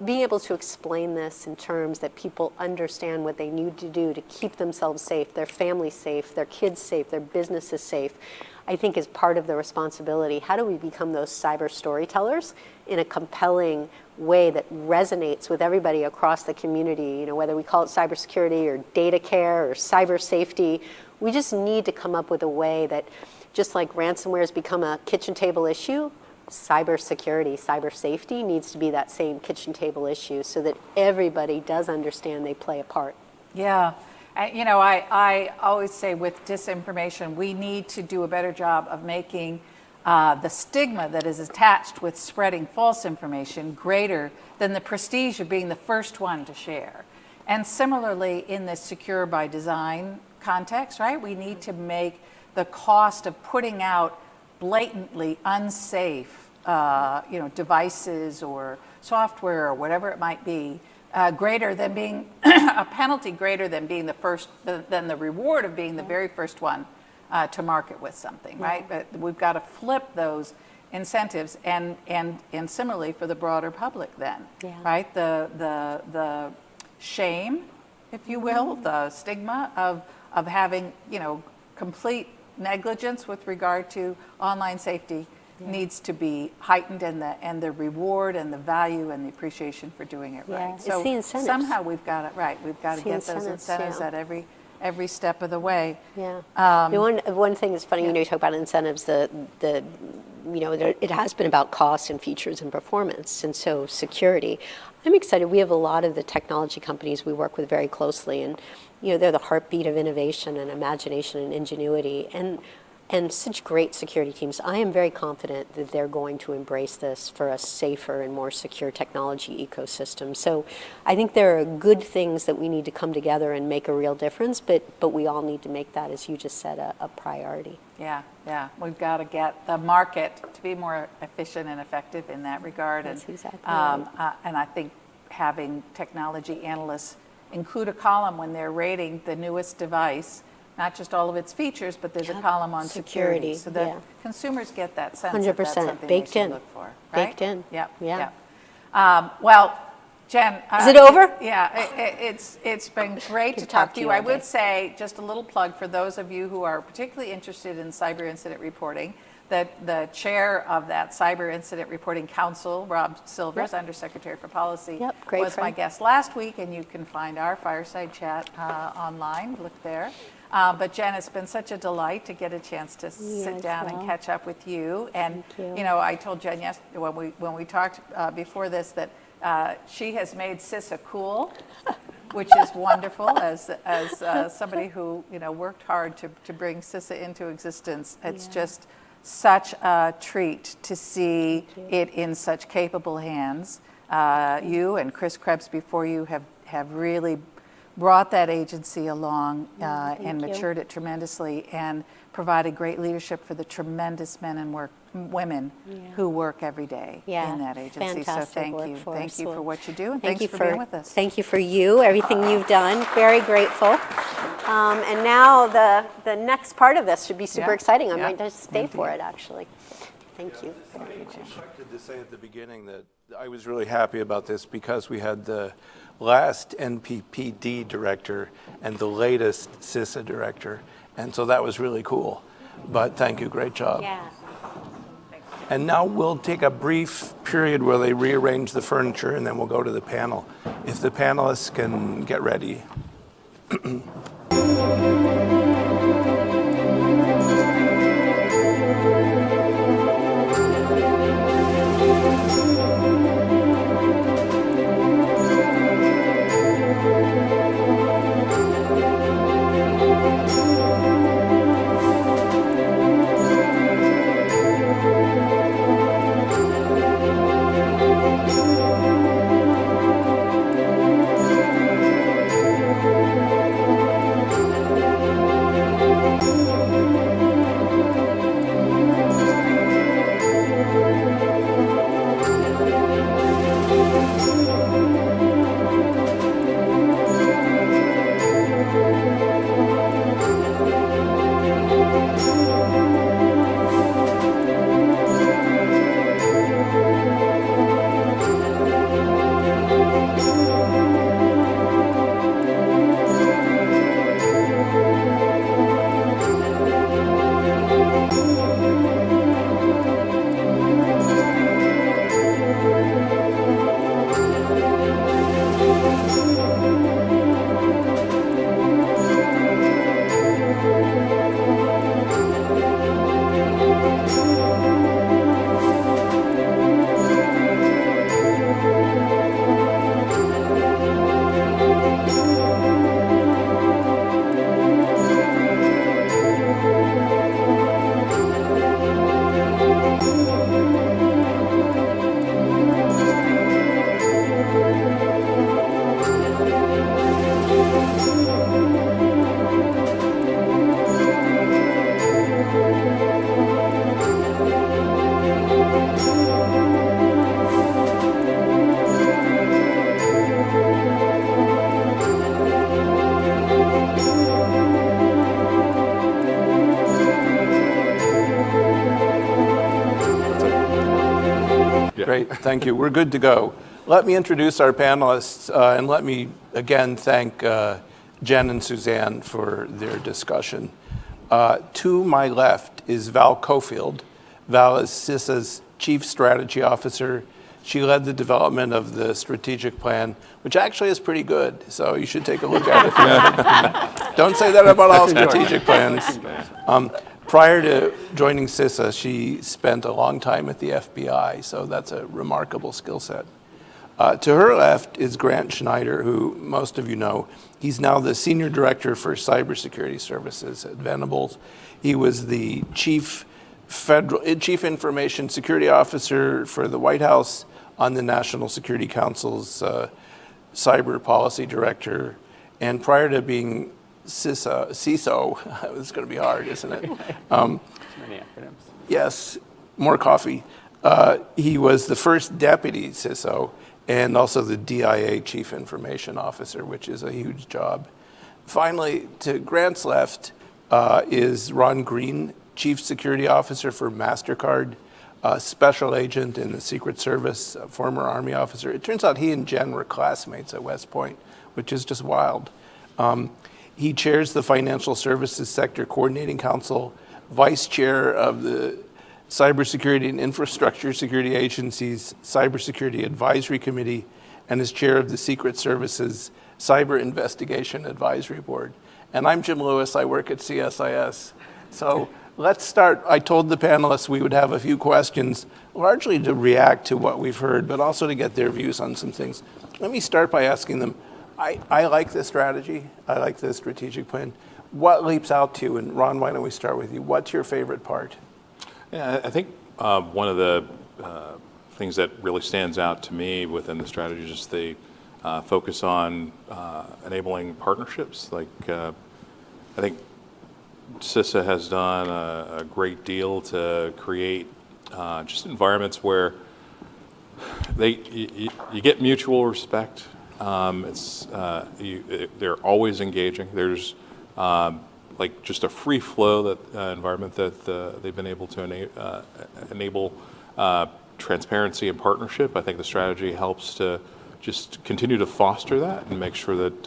being able to explain this in terms that people understand what they need to do to keep themselves safe, their families safe, their kids safe, their businesses safe, I think is part of the responsibility. How do we become those cyber storytellers in a compelling way that resonates with everybody across the community? Whether we call it cybersecurity or data care or cyber safety, we just need to come up with a way that, just like ransomware has become a kitchen table issue, cybersecurity, cyber safety needs to be that same kitchen table issue, so that everybody does understand they play a part. Yeah. I always say with disinformation, we need to do a better job of making the stigma that is attached with spreading false information greater than the prestige of being the first one to share. And similarly, in this secure by design context, right, we need to make the cost of putting out blatantly unsafe devices or software or whatever it might be, greater than being a penalty greater than being the first, than the reward of being the very first one to market with something, right? But we've got to flip those incentives, and similarly for the broader public then, right? The shame, if you will, the stigma of having, complete negligence with regard to online safety needs to be heightened, and the reward and the value and the appreciation for doing it right. So it's the incentives. Somehow we've got it right. We've got to get those incentives at every step of the way. Yeah. One thing that's funny, you talk about incentives, it has been about cost and features and performance, and so security. I'm excited. We have a lot of the technology companies we work with very closely, and they're the heartbeat of innovation and imagination and ingenuity, and such great security teams. I am very confident that they're going to embrace this for a safer and more secure technology ecosystem. So I think there are good things that we need to come together and make a real difference, but we all need to make that, as you just said, a priority. Yeah. We've got to get the market to be more efficient and effective in that regard. That's exactly right. And I think having technology analysts include a column when they're rating the newest device, not just all of its features, but there's a column on security, so that consumers get that sense 100% that that's something baked they should in. look for. Right? Baked in. Yeah. Well, Jen, is it over? It's been great to talk to you. I would say just a little plug for those of you who are particularly interested in cyber incident reporting. That the chair of that Cyber Incident Reporting Council, Rob Silvers, Undersecretary for Policy, was my guest last week, and you can find our fireside chat online. Look there. But Jen, it's been such a delight to get a chance to sit down and catch up with you. And I told Jen yesterday when we talked before this that she has made CISA cool, which is wonderful. As somebody who worked hard to bring CISA into existence, it's just such a treat to see it in such capable hands. You and Chris Krebs before you have really brought that agency along and matured it tremendously and provided great leadership for the tremendous men and women who work every day in that agency. So thank you. Thank you for what you do, and thanks for being with us. Thank you for everything you've done. Very grateful. And now the next part of this should be super exciting. I might just stay for it, actually. Thank you. I expected to say at the beginning that I was really happy about this because we had the last NPPD director and the latest CISA director, and so that was really cool. But thank you, great job. Yeah. And now we'll take a brief period where they rearrange the furniture, and then we'll go to the panel. If the panelists can get ready. Great, thank you. We're good to go. Let me introduce our panelists, and let me again thank Jen and Suzanne for their discussion. To my left is Val Cofield. Val is CISA's Chief Strategy Officer. She led the development of the strategic plan, which actually is pretty good, so you should take a look at it. Don't say that about all strategic plans. Prior to joining CISA, she spent a long time at the FBI, so that's a remarkable skill set. To her left is Grant Schneider, who most of you know. He's now the Senior Director for Cybersecurity Services at Venable. He was the Chief Information Security Officer for the White House on the National Security Council's Cyber Policy Director. And prior to being CISO, it's going to be hard, isn't it? Many acronyms. Yes, more coffee. He was the first deputy CISO and also the DIA Chief Information Officer, which is a huge job. Finally, to Grant's left is Ron Green, Chief Security Officer for Mastercard, special agent in the Secret Service, a former Army officer. It turns out he and Jen were classmates at West Point, which is just wild. He chairs the Financial Services Sector Coordinating Council, vice chair of the Cybersecurity and Infrastructure Security Agency's Cybersecurity Advisory Committee, and is chair of the Secret Service's Cyber Investigation Advisory Board. And I'm Jim Lewis. I work at CSIS. So let's start. I told the panelists we would have a few questions, largely to react to what we've heard, but also to get their views on some things. Let me start by asking them, I like this strategy. I like the strategic plan. What leaps out to you? And Ron, why don't we start with you? What's your favorite part? Yeah, I think one of the things that really stands out to me within the strategy is just the focus on enabling partnerships. Like, I think CISA has done a great deal to create just environments where you get mutual respect. They're always engaging. There's like just a free flow environment that they've been able to enable transparency and partnership. I think the strategy helps to just continue to foster that and make sure that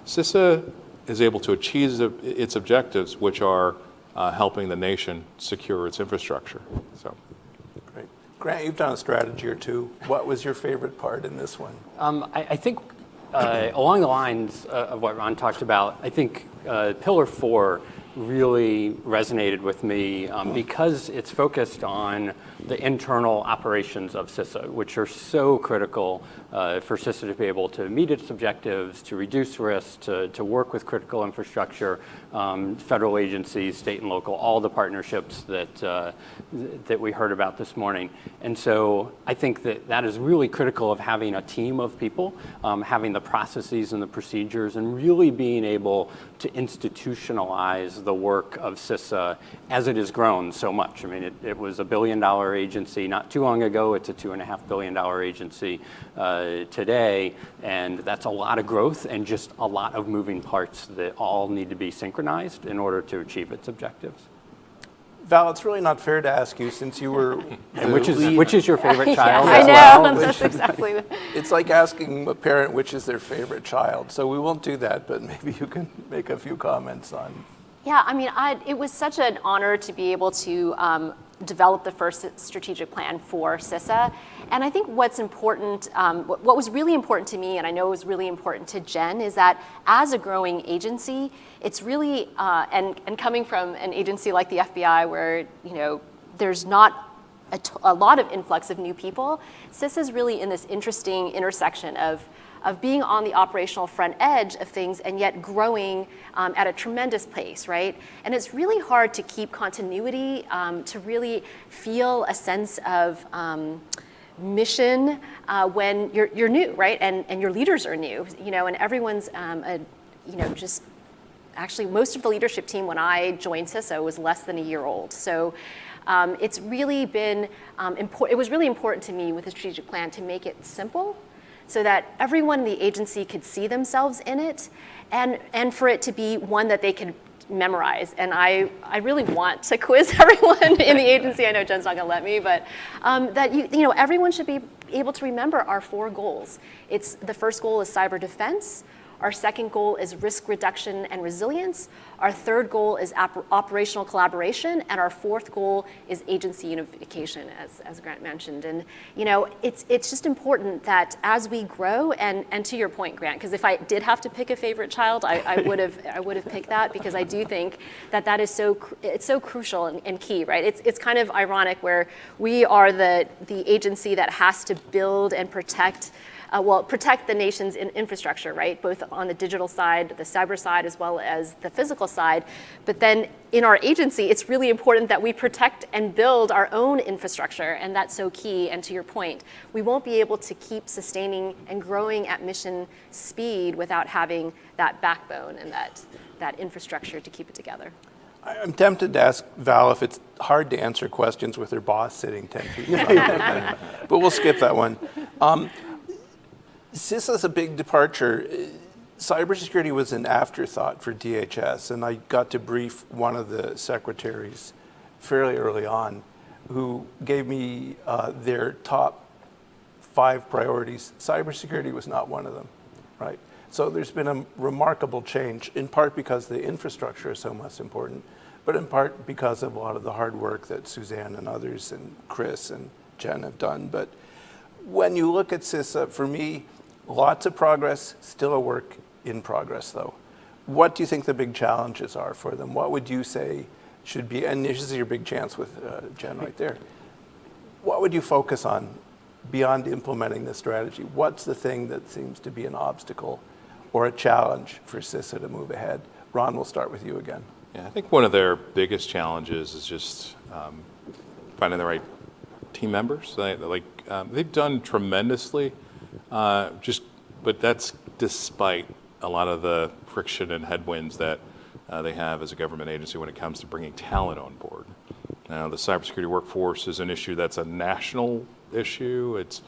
CISA is able to achieve its objectives, which are helping the nation secure its infrastructure. So. Great. Grant, you've done a strategy or two. What was your favorite part in this one? I think along the lines of what Ron talked about, I think Pillar 4 really resonated with me because it's focused on the internal operations of CISA, which are so critical for CISA to be able to meet its objectives, to reduce risk, to work with critical infrastructure, federal agencies, state and local, all the partnerships that we heard about this morning. And so I think that is really critical of having a team of people, having the processes and the procedures, and really being able to institutionalize the work of CISA as it has grown so much. I mean, it was $1 billion agency not too long ago. It's a $2.5 billion agency today, and that's a lot of growth and just a lot of moving parts that all need to be synchronized in order to achieve its objectives. Val, it's really not fair to ask you since you were and which is your favorite child? I as know, well? that's exactly. It's like asking a parent which is their favorite child. So we won't do that, but maybe you can make a few comments on. Yeah, I mean, it was such an honor to be able to develop the first strategic plan for CISA. And I think what's important, what was really important to me, and I know was really important to Jen, is that as a growing agency, it's really, and coming from an agency like the FBI where, there's not a lot of influx of new people, CISA is really in this interesting intersection of being on the operational front edge of things and yet growing at a tremendous pace, right? And it's really hard to keep continuity, to really feel a sense of mission when you're new, right? And your leaders are new, and everyone's, just actually most of the leadership team when I joined CISA was less than a year old. So it's really been, it was really important to me with the strategic plan to make it simple, so that everyone in the agency could see themselves in it, and for it to be one that they could memorize. And I really want to quiz everyone in the agency. I know Jen's not going to let me, but that everyone should be able to remember our 4 goals. The first goal is cyber defense. Our second goal is risk reduction and resilience. Our third goal is operational collaboration, and our fourth goal is agency unification, as Grant mentioned. And it's just important that as we grow, and to your point, Grant, because if I did have to pick a favorite child, I would have picked that, because I do think that is so crucial and key, right? It's kind of ironic where we are the agency that has to build and protect the nation's infrastructure, right? Both on the digital side, the cyber side, as well as the physical side. But then in our agency, it's really important that we protect and build our own infrastructure, and that's so key. And to your point, we won't be able to keep sustaining and growing at mission speed without having that backbone and that infrastructure to keep it together. I'm tempted to ask Val if it's hard to answer questions with her boss sitting 10 feet in front of her, but we'll skip that one. CISA is a big departure. Cybersecurity was an afterthought for DHS, and I got to brief one of the secretaries fairly early on who gave me their top 5 priorities. Cybersecurity was not one of them, right? So there's been a remarkable change, in part because the infrastructure is so much important, but in part because of a lot of the hard work that Suzanne and others and Chris and Jen have done. But when you look at CISA, for me, lots of progress, still a work in progress though. What do you think the big challenges are for them? What would you say should be, and this is your big chance with Jen right there, what would you focus on beyond implementing this strategy? What's the thing that seems to be an obstacle or a challenge for CISA to move ahead? Ron, we'll start with you again. Yeah, I think one of their biggest challenges is just finding the right team members. They've done tremendously, but that's despite a lot of the friction and headwinds that they have as a government agency when it comes to bringing talent on board. Now, the cybersecurity workforce is an issue that's a national issue. It's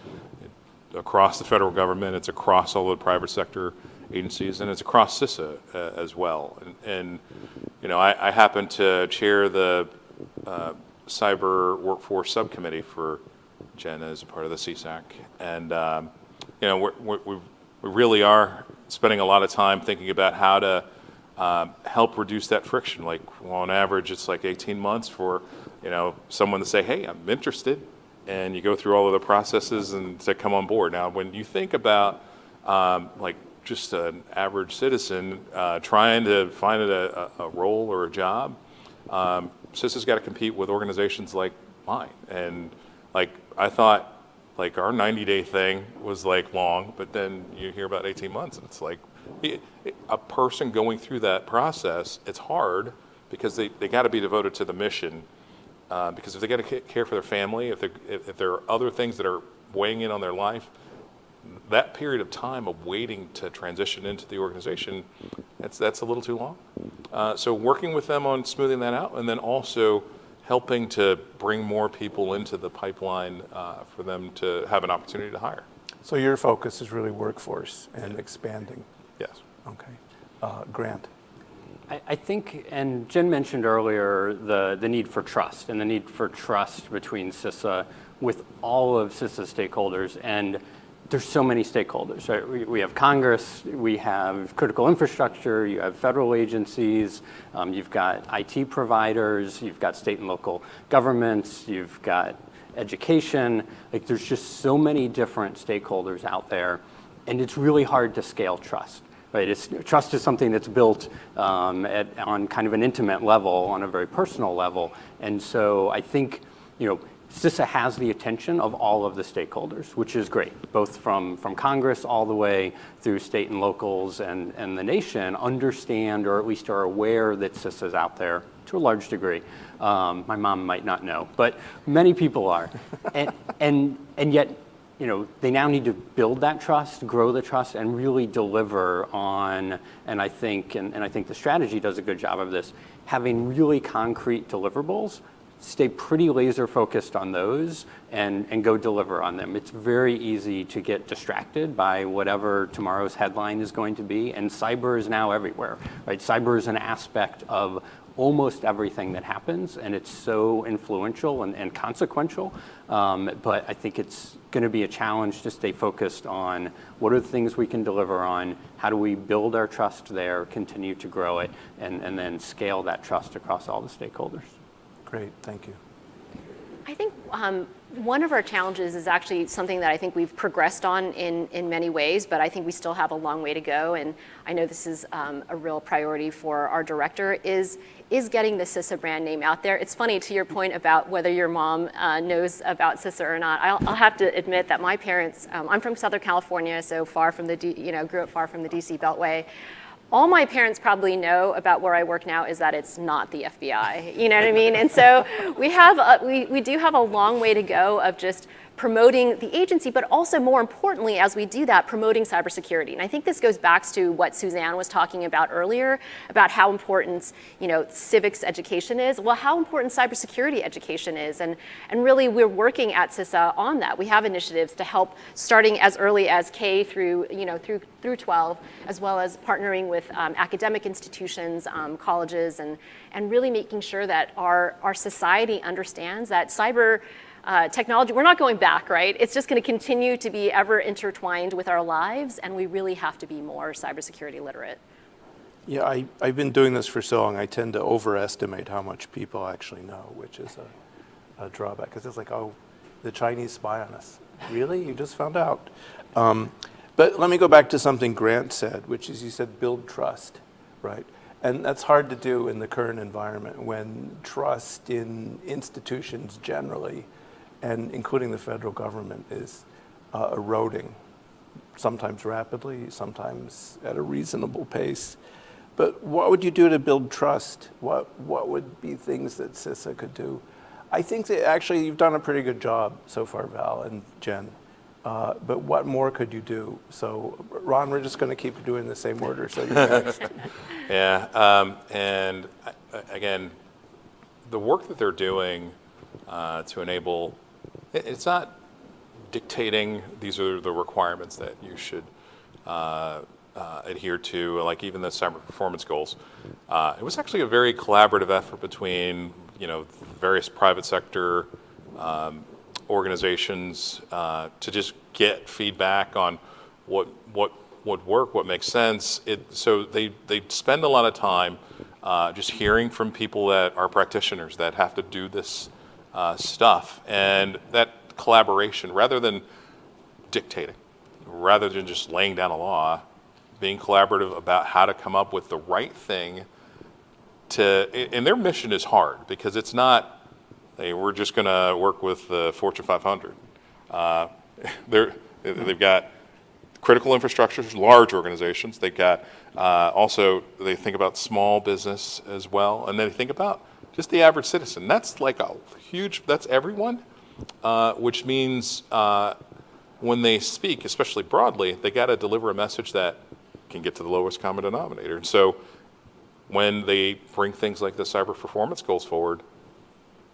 across the federal government, it's across all the private sector agencies, and it's across CISA as well. And I happen to chair the cyber workforce subcommittee for Jen as a part of the CSAC. And, we really are spending a lot of time thinking about how to help reduce that friction. Like, on average, it's like 18 months for, someone to say, hey, I'm interested. And you go through all of the processes and to come on board. Now, when you think about just an average citizen trying to find a role or a job, CISA's got to compete with organizations like mine. And I thought our 90-day thing was long, but then you hear about 18 months, and it's a person going through that process. It's hard because they got to be devoted to the mission. Because if they got to care for their family, if there are other things that are weighing in on their life, that period of time of waiting to transition into the organization, that's a little too long. So working with them on smoothing that out, and then also helping to bring more people into the pipeline for them to have an opportunity to hire. So your focus is really workforce and expanding. Yes. Okay. Grant. I think, and Jen mentioned earlier, the need for trust and the need for trust between CISA with all of CISA stakeholders. And there's so many stakeholders, right? We have Congress, we have critical infrastructure, you have federal agencies, you've got IT providers, you've got state and local governments, you've got education. There's just so many different stakeholders out there, and it's really hard to scale trust. Right? Trust is something that's built on kind of an intimate level, on a very personal level. And so I think, CISA has the attention of all of the stakeholders, which is great, both from Congress all the way through state and locals and the nation understand, or at least are aware that CISA is out there to a large degree. My mom might not know, but many people are. And yet, they now need to build that trust, grow the trust, and really deliver on, and I think the strategy does a good job of this, having really concrete deliverables, stay pretty laser focused on those, and go deliver on them. It's very easy to get distracted by whatever tomorrow's headline is going to be, and cyber is now everywhere, right? Cyber is an aspect of almost everything that happens, and it's so influential and consequential. But I think it's going to be a challenge to stay focused on what are the things we can deliver on, how do we build our trust there, continue to grow it, and then scale that trust across all the stakeholders. Great, thank you. I think one of our challenges is actually something that I think we've progressed on in many ways, but I think we still have a long way to go. And I know this is a real priority for our director, is getting the CISA brand name out there. It's funny, to your point about whether your mom knows about CISA or not. I'll have to admit that my parents, I'm from Southern California, so far from the, grew up far from the DC Beltway. All my parents probably know about where I work now is that it's not the FBI. You know what I mean? And so we do have a long way to go of just promoting the agency, but also more importantly, as we do that, promoting cybersecurity. And I think this goes back to what Suzanne was talking about earlier, about how important, civics education is. Well, how important cybersecurity education is. And really, we're working at CISA on that. We have initiatives to help, starting as early as K through 12, as well as partnering with academic institutions, colleges, and really making sure that our society understands that cyber technology, we're not going back, right? It's just going to continue to be ever intertwined with our lives, and we really have to be more cybersecurity literate. Yeah, I've been doing this for so long, I tend to overestimate how much people actually know, which is a drawback. Because it's like, oh, the Chinese spy on us. Really? You just found out. But let me go back to something Grant said, which is you said build trust, right? And that's hard to do in the current environment when trust in institutions generally, and including the federal government, is eroding, sometimes rapidly, sometimes at a reasonable pace. But what would you do to build trust? What would be things that CISA could do? I think that actually you've done a pretty good job so far, Val and Jen. But what more could you do? So, Ron, we're just going to keep doing the same order. So you're next. Yeah, and again, the work that they're doing to enable, it's not dictating these are the requirements that you should adhere to, like even the cyber performance goals. It was actually a very collaborative effort between various private sector organizations to just get feedback on what work, what makes sense. So they spend a lot of time just hearing from people that are practitioners that have to do this stuff, and that collaboration, rather than dictating, rather than just laying down a law, being collaborative about how to come up with the right thing and their mission is hard because it's not, hey, we're just going to work with the Fortune 500. They've got critical infrastructures, large organizations. They've got they think about small business as well, and they think about just the average citizen. That's like that's everyone, which means when they speak, especially broadly, they got to deliver a message that can get to the lowest common denominator. And so when they bring things like the cyber performance goals forward,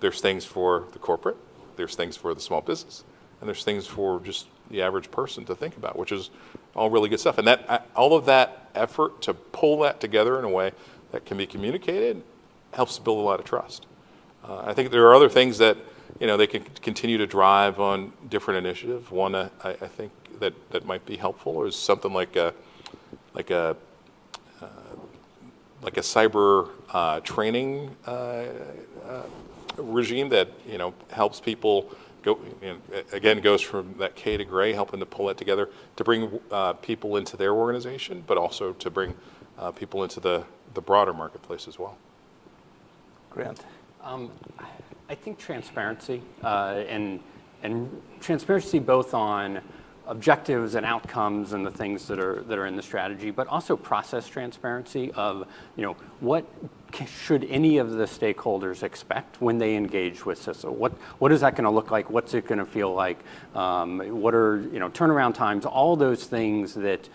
there's things for the corporate, there's things for the small business, and there's things for just the average person to think about, which is all really good stuff. And that all of that effort to pull that together in a way that can be communicated helps build a lot of trust. I think there are other things that they can continue to drive on different initiatives. One I think that might be helpful is something like a cyber training regime that helps people go. Again, goes from that K to gray, helping to pull that together to bring people into their organization, but also to bring people into the broader marketplace as well. Grant. I think transparency and transparency both on objectives and outcomes and the things that are in the strategy, but also process transparency of what should any of the stakeholders expect when they engage with CISA? What is that going to look like? What's it going to feel like? What are turnaround times? All those things that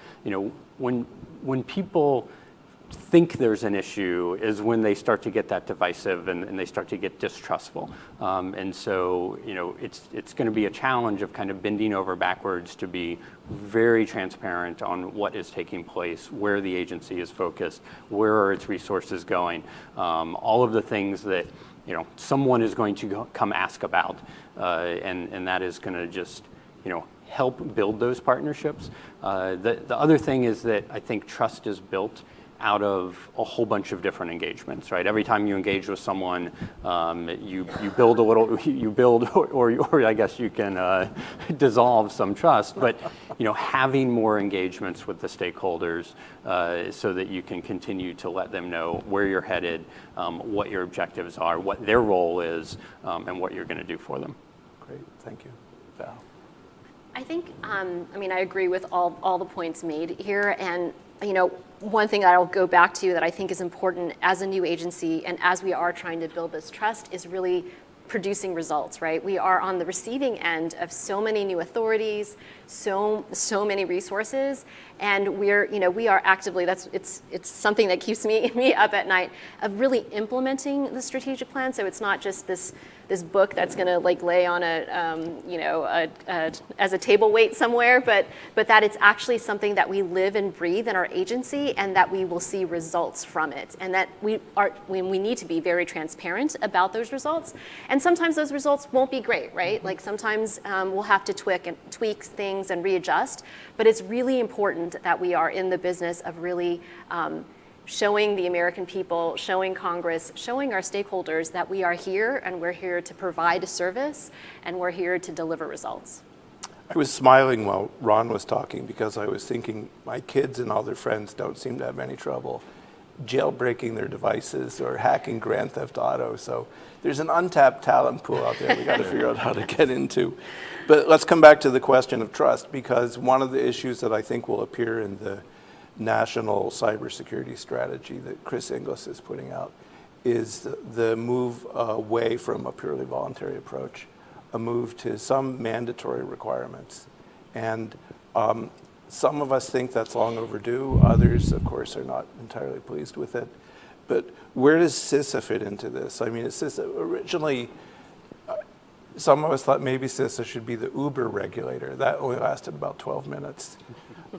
when people think there's an issue is when they start to get that divisive and they start to get distrustful. And so, it's going to be a challenge of kind of bending over backwards to be very transparent on what is taking place, where the agency is focused, where are its resources going, all of the things that, someone is going to come ask about. And that is going to just, help build those partnerships. The other thing is that I think trust is built out of a whole bunch of different engagements, right? Every time you engage with someone, you build or I guess you can dissolve some trust, but having more engagements with the stakeholders so that you can continue to let them know where you're headed, what your objectives are, what their role is, and what you're going to do for them. Great, thank you. Val. I think, I agree with all the points made here, and one thing that I'll go back to that I think is important as a new agency and as we are trying to build this trust is really producing results, right? We are on the receiving end of so many new authorities, so many resources, and we are actively, it's something that keeps me up at night of really implementing the strategic plan. So it's not just this book that's going to lay on as a table weight somewhere, but that it's actually something that we live and breathe in our agency, and that we will see results from it, and that we need to be very transparent about those results. And sometimes those results won't be great, right? Like sometimes we'll have to tweak things and readjust, but it's really important that we are in the business of really showing the American people, showing Congress, showing our stakeholders that we are here and we're here to provide a service and we're here to deliver results. I was smiling while Ron was talking because I was thinking my kids and all their friends don't seem to have any trouble jailbreaking their devices or hacking Grand Theft Auto. So there's an untapped talent pool out there we got to figure out how to get into. But let's come back to the question of trust, because one of the issues that I think will appear in the national cybersecurity strategy that Chris Inglis is putting out is the move away from a purely voluntary approach, a move to some mandatory requirements. And some of us think that's long overdue. Others, of course, are not entirely pleased with it. But where does CISA fit into this? I mean, CISA originally, some of us thought maybe CISA should be the Uber regulator. That only lasted about 12 minutes.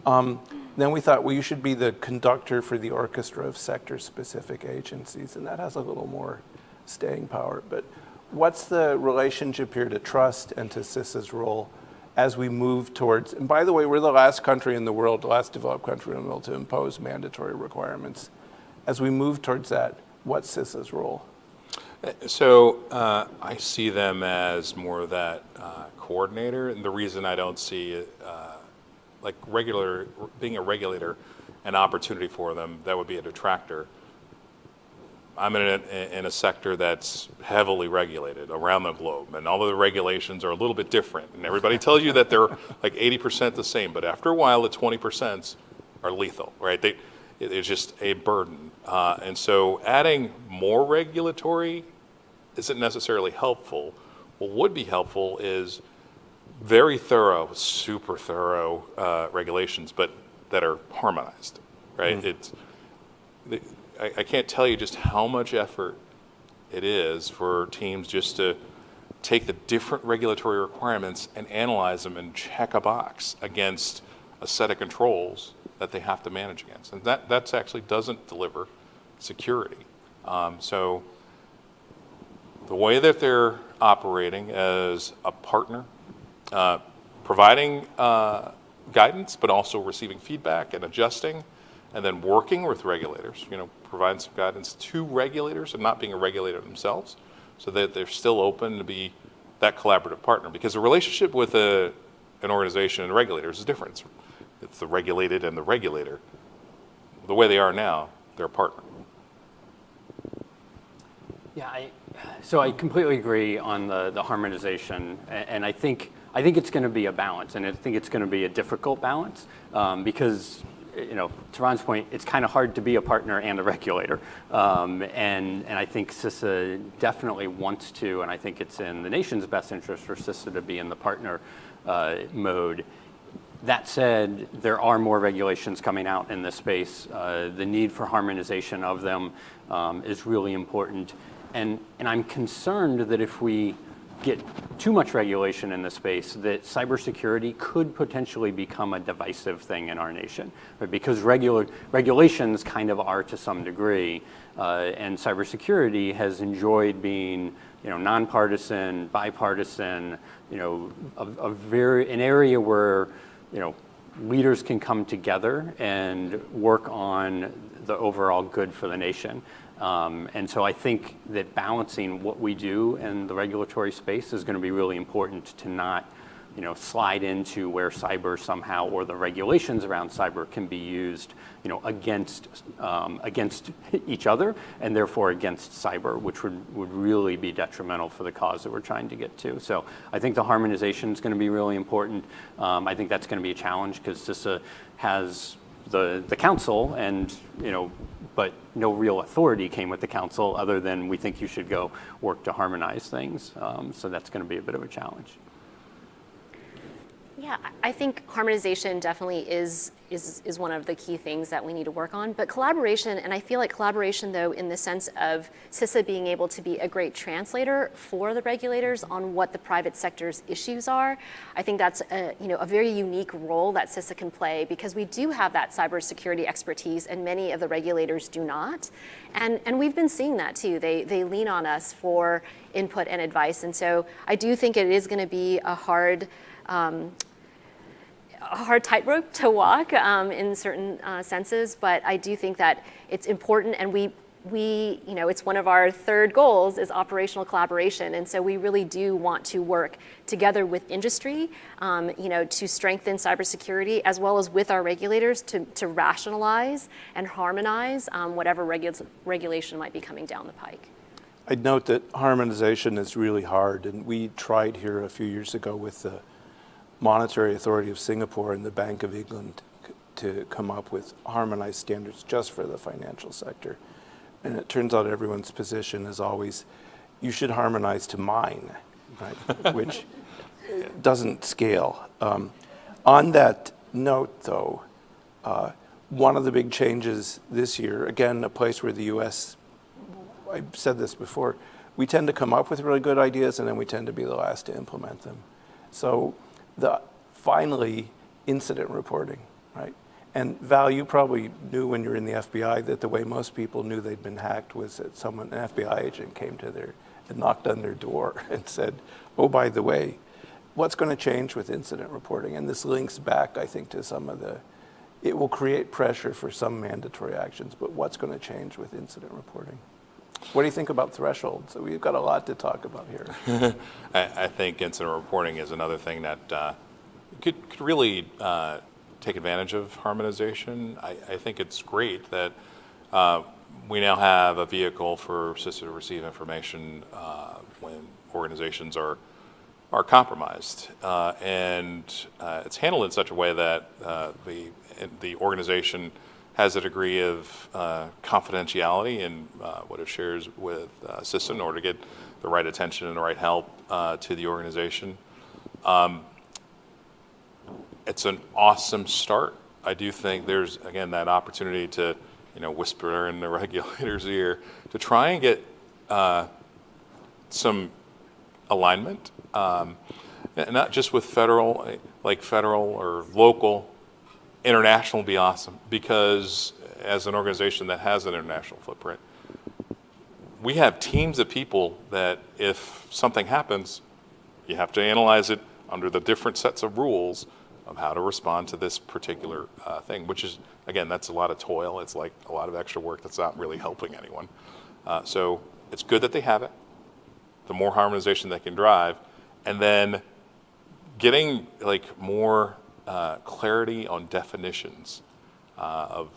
Then we thought, well, you should be the conductor for the orchestra of sector-specific agencies, and that has a little more staying power. But what's the relationship here to trust and to CISA's role as we move towards, and by the way, we're the last country in the world, the last developed country in the world to impose mandatory requirements. As we move towards that, what's CISA's role? So I see them as more of that coordinator, and the reason I don't see like being a regulator an opportunity for them, that would be a detractor. I'm in a sector that's heavily regulated around the globe, and all of the regulations are a little bit different, and everybody tells you that they're like 80% the same, but after a while the 20% are lethal, right? It's just a burden. And so adding more regulatory isn't necessarily helpful. What would be helpful is very thorough, super thorough regulations, but that are harmonized, right? I can't tell you just how much effort it is for teams just to take the different regulatory requirements and analyze them and check a box against a set of controls that they have to manage against. And that actually doesn't deliver security. So the way that they're operating as a partner, providing guidance, but also receiving feedback and adjusting, and then working with regulators, providing some guidance to regulators and not being a regulator themselves, so that they're still open to be that collaborative partner. Because the relationship with an organization and regulators is different. It's the regulated and the regulator. The way they are now, they're a partner. Yeah, so I completely agree on the harmonization, and I think it's going to be a balance, and I think it's going to be a difficult balance because, to Ron's point, it's kind of hard to be a partner and a regulator, and I think CISA definitely wants to, and I think it's in the nation's best interest for CISA to be in the partner mode. That said, there are more regulations coming out in this space. The need for harmonization of them is really important. And I'm concerned that if we get too much regulation in this space, that cybersecurity could potentially become a divisive thing in our nation, right? Because regulations kind of are to some degree, and cybersecurity has enjoyed being, nonpartisan, bipartisan, an area where, leaders can come together and work on the overall good for the nation. And so I think that balancing what we do in the regulatory space is going to be really important to not, slide into where cyber somehow, or the regulations around cyber, can be used, against each other, and therefore against cyber, which would really be detrimental for the cause that we're trying to get to. So I think the harmonization is going to be really important. I think that's going to be a challenge because CISA has the council, and but no real authority came with the council other than we think you should go work to harmonize things. So that's going to be a bit of a challenge. Yeah, I think harmonization definitely is one of the key things that we need to work on. But collaboration, and I feel like collaboration, though, in the sense of CISA being able to be a great translator for the regulators on what the private sector's issues are, I think that's a very unique role that CISA can play, because we do have that cybersecurity expertise, and many of the regulators do not. And we've been seeing that too. They lean on us for input and advice, and so I do think it is going to be a hard tightrope to walk in certain senses, but I do think that it's important, and we it's one of our third goals is operational collaboration, and so we really do want to work together with industry, to strengthen cybersecurity, as well as with our regulators to rationalize and harmonize whatever regulation might be coming down the pike. I'd note that harmonization is really hard, and we tried here a few years ago with the Monetary Authority of Singapore and the Bank of England to come up with harmonized standards just for the financial sector. And it turns out everyone's position is always, you should harmonize to mine, right? Which doesn't scale. On that note, though, one of the big changes this year, again, a place where the US, I've said this before, we tend to come up with really good ideas and then we tend to be the last to implement them. So finally, incident reporting, right? And Val, you probably knew when you were in the FBI that the way most people knew they'd been hacked was that an FBI agent came to and knocked on their door and said, oh, by the way, what's going to change with incident reporting? And this links back, I think, to some of it will create pressure for some mandatory actions, but what's going to change with incident reporting? What do you think about thresholds? So we've got a lot to talk about here. I think incident reporting is another thing that could really take advantage of harmonization. I think it's great that we now have a vehicle for CISA to receive information when organizations are compromised, and it's handled in such a way that the organization has a degree of confidentiality in what it shares with CISA in order to get the right attention and the right help to the organization. It's an awesome start. I do think there's, again, that opportunity to, whisper in the regulator's ear to try and get some alignment, and not just with federal or local. International would be awesome, because as an organization that has an international footprint, we have teams of people that if something happens, you have to analyze it under the different sets of rules of how to respond to this particular thing, which is, again, that's a lot of toil. It's like a lot of extra work that's not really helping anyone. So it's good that they have it. The more harmonization they can drive, and then getting more clarity on definitions of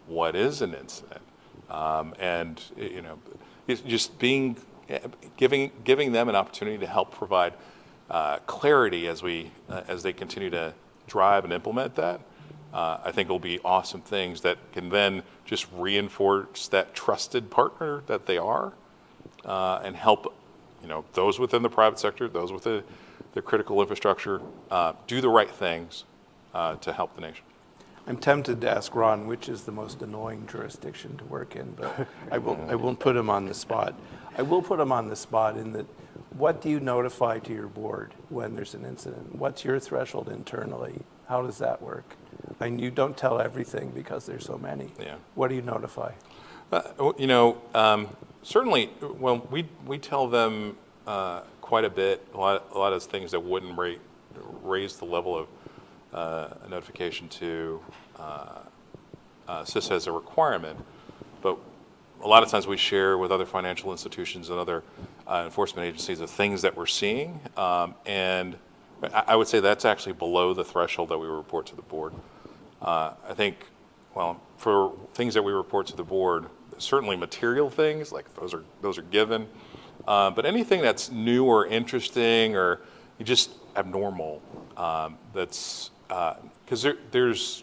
what is an incident, and it's just giving them an opportunity to help provide clarity as they continue to drive and implement that. I think will be awesome things that can then just reinforce that trusted partner that they are, and help those within the private sector, those with the critical infrastructure, do the right things to help the nation. I'm tempted to ask Ron which is the most annoying jurisdiction to work in, but I won't put him on the spot. I will put him on the spot in that, what do you notify to your board when there's an incident? What's your threshold internally? How does that work? And you don't tell everything because there's so many. Yeah. What do you notify? Certainly, well, we tell them quite a bit, a lot of things that wouldn't raise the level of notification to CISA as a requirement, but a lot of times we share with other financial institutions and other enforcement agencies the things that we're seeing, and I would say that's actually below the threshold that we report to the board. I think, well, for things that we report to the board, certainly material things, like those are given. But anything that's new or interesting or just abnormal, that's because there's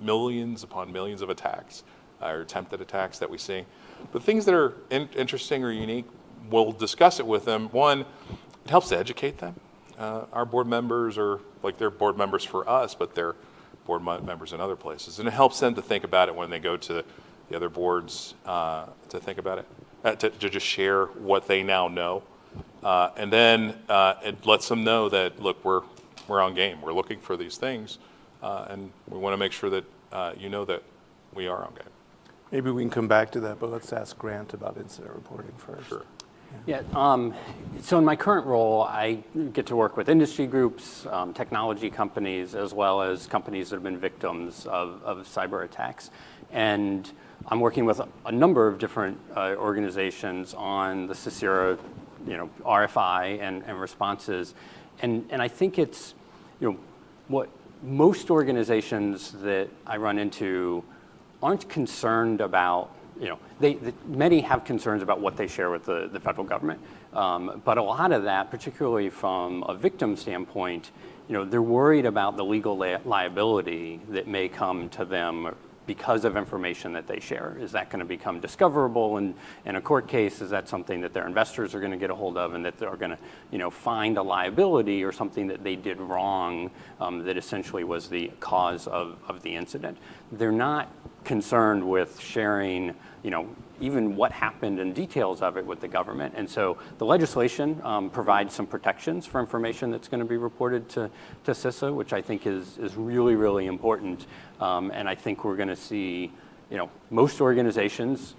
millions upon millions of attacks or attempted attacks that we see. But things that are interesting or unique, we'll discuss it with them. One, it helps to educate them. Our board members are they're board members for us, but they're board members in other places, and it helps them to think about it when they go to the other boards to think about it, to just share what they now know, and then it lets them know that, look, we're on game. We're looking for these things, and we want to make sure that that we are on game. Maybe we can come back to that, but let's ask Grant about incident reporting first. Sure. Yeah, so in my current role, I get to work with industry groups, technology companies, as well as companies that have been victims of cyber attacks. And I'm working with a number of different organizations on the CISA, RFI and responses. And I think it's, what most organizations that I run into aren't concerned about. Many have concerns about what they share with the federal government, but a lot of that, particularly from a victim standpoint, they're worried about the legal liability that may come to them because of information that they share. Is that going to become discoverable in a court case? Is that something that their investors are going to get a hold of, and that they're going to find a liability or something that they did wrong that essentially was the cause of the incident? They're not concerned with sharing, even what happened and details of it with the government. And so the legislation provides some protections for information that's going to be reported to CISA, which I think is really, really important. And I think we're going to see, most organizations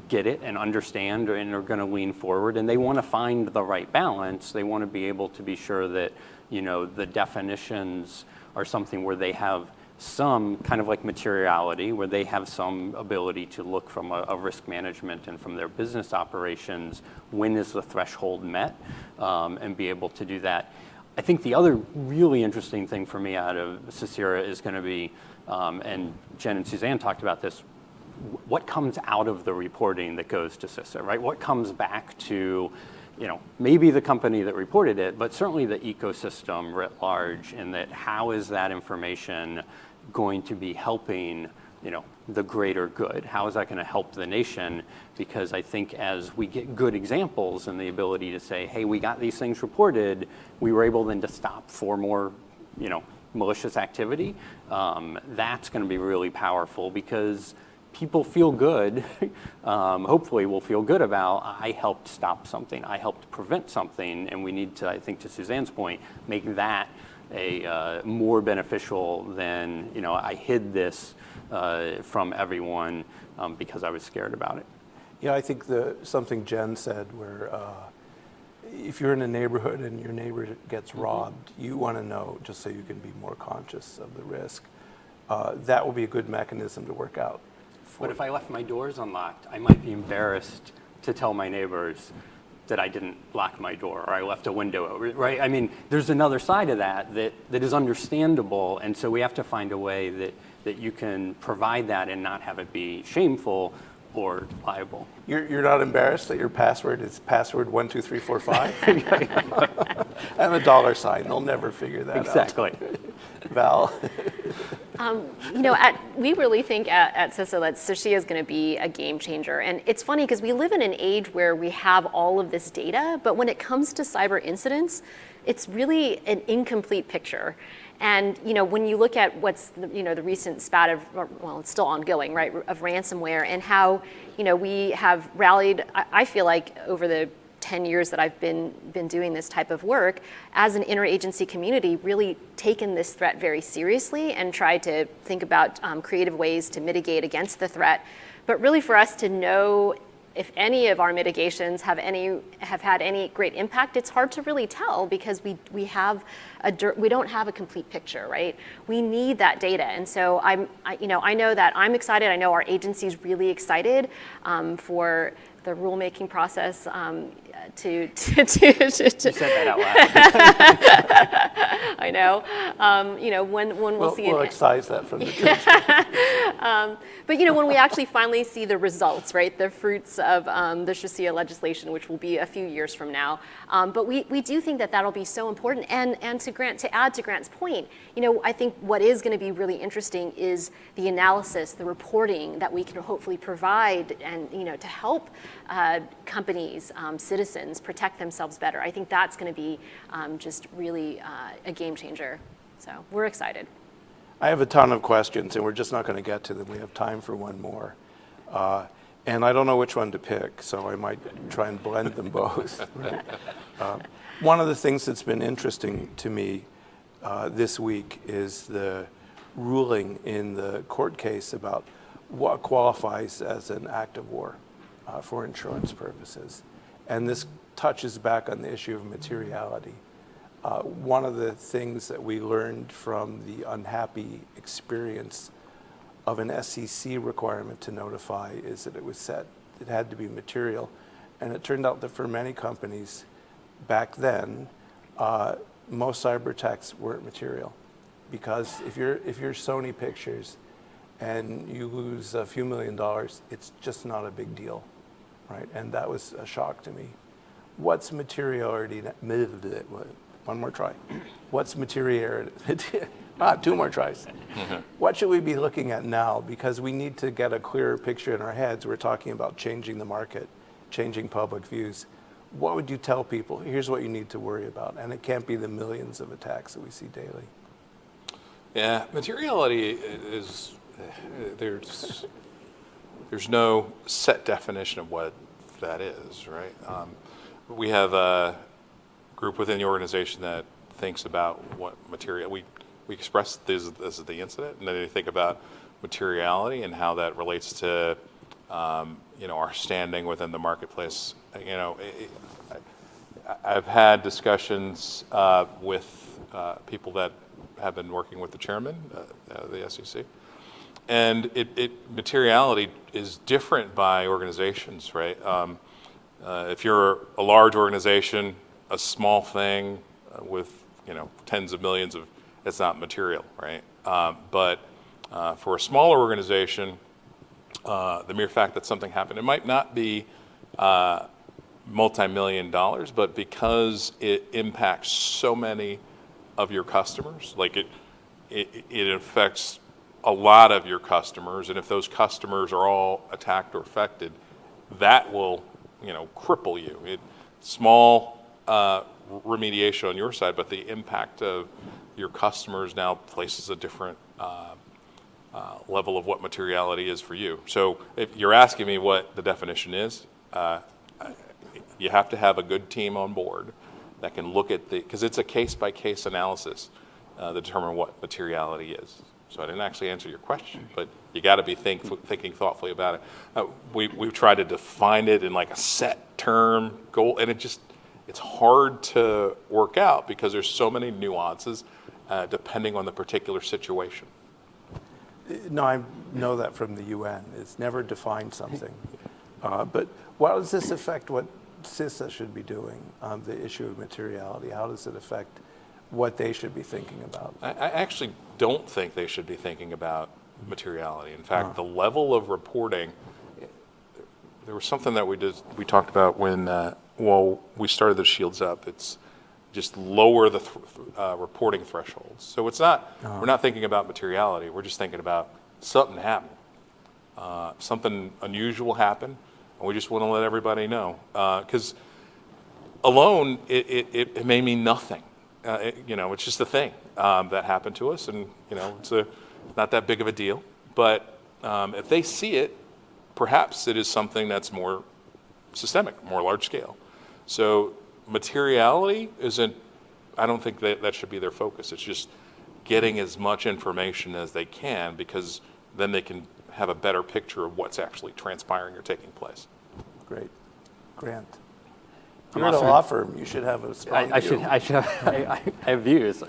get it and understand and are going to lean forward, and they want to find the right balance. They want to be able to be sure that, the definitions are something where they have some kind of like materiality, where they have some ability to look from a risk management and from their business operations, when is the threshold met, and be able to do that. I think the other really interesting thing for me out of CISA is going to be, and Jen and Suzanne talked about this, what comes out of the reporting that goes to CISA, right? What comes back to, maybe the company that reported it, but certainly the ecosystem writ large, and that how is that information going to be helping, the greater good? How is that going to help the nation? Because I think as we get good examples and the ability to say, hey, we got these things reported, we were able then to stop for more, malicious activity, that's going to be really powerful, because people feel good, hopefully will feel good about, I helped stop something, I helped prevent something, and we need to, I think to Suzanne's point, make that a more beneficial than, I hid this from everyone because I was scared about it. Yeah, I think something Jen said, where if you're in a neighborhood and your neighbor gets robbed, you want to know, just so you can be more conscious of the risk. That will be a good mechanism to work out. But if I left my doors unlocked, I might be embarrassed to tell my neighbors that I didn't lock my door, or I left a window open, right? I mean, there's another side of that is understandable, and so we have to find a way that you can provide that and not have it be shameful or liable. You're not embarrassed that your password is password 12345? And a dollar sign. They'll never figure that out. Exactly. Val? We really think at CISA that CISA is going to be a game changer. And it's funny because we live in an age where we have all of this data, but when it comes to cyber incidents, it's really an incomplete picture. And when you look at what's the recent spat of, well, it's still ongoing, right, of ransomware, and how we have rallied, I feel like over the 10 years that I've been doing this type of work, as an interagency community, really taken this threat very seriously and tried to think about creative ways to mitigate against the threat. But really for us to know if any of our mitigations have had any great impact, it's hard to really tell, because we don't have a complete picture, right? We need that data, and so I know that I'm excited. I know our agency's really excited for the rulemaking process You said that out loud. I know. When we'll see it. We'll excise that from the transcript. But when we actually finally see the results, right, the fruits of the CISA legislation, which will be a few years from now. But we do think that that'll be so important. And to add to Grant's point, I think what is going to be really interesting is the analysis, the reporting that we can hopefully provide, and to help companies, citizens protect themselves better. I think that's going to be just really a game changer. So we're excited. I have a ton of questions, and we're just not going to get to them. We have time for one more. And I don't know which one to pick, so I might try and blend them both. Right? One of the things that's been interesting to me this week is the ruling in the court case about what qualifies as an act of war for insurance purposes. And this touches back on the issue of materiality. One of the things that we learned from the unhappy experience of an SEC requirement to notify is that it had to be material. And it turned out that for many companies back then, most cyber attacks weren't material. Because if you're Sony Pictures and you lose a few $1 million, it's just not a big deal, right? And that was a shock to me. What's materiality One more try. What's materiality? Two more tries. What should we be looking at now? Because we need to get a clearer picture in our heads. We're talking about changing the market, changing public views. What would you tell people? Here's what you need to worry about. And it can't be the millions of attacks that we see daily. Yeah, materiality is, there's no set definition of what that is, right? We have a group within the organization that thinks about what material, we express this as the incident, and then they think about materiality and how that relates to, our standing within the marketplace. I've had discussions with people that have been working with the chairman of the SEC, and materiality is different by organizations, right? If you're a large organization, a small thing with tens of millions of, it's not material, right? But for a smaller organization, the mere fact that something happened, it might not be multi-million dollars, but because it impacts so many of your customers, like it affects a lot of your customers, and if those customers are all attacked or affected, that will cripple you. Small remediation on your side, but the impact of your customers now places a different level of what materiality is for you. So if you're asking me what the definition is, you have to have a good team on board that can look at because it's a case-by-case analysis to determine what materiality is. So I didn't actually answer your question, but you got to be thinking thoughtfully about it. We've tried to define it in like a set term goal, and it's hard to work out because there's so many nuances depending on the particular situation. No, I know that from the UN. It's never defined something. But how does this affect what CISA should be doing on the issue of materiality? How does it affect what they should be thinking about? I actually don't think they should be thinking about materiality. In fact, the level of reporting, there was something that we talked about when we started the Shields Up. It's just lower the reporting thresholds. So it's not, we're not thinking about materiality. We're just thinking about something happened. Something unusual happened, and we just want to let everybody know. Because alone, it may mean nothing. It's just a thing that happened to us, and it's not that big of a deal. But if they see it, perhaps it is something that's more systemic, more large scale. So materiality isn't, I don't think that should be their focus. It's just getting as much information as they can, because then they can have a better picture of what's actually transpiring or taking place. Great. Grant. You're at a law firm. You should have a strong view. I have views.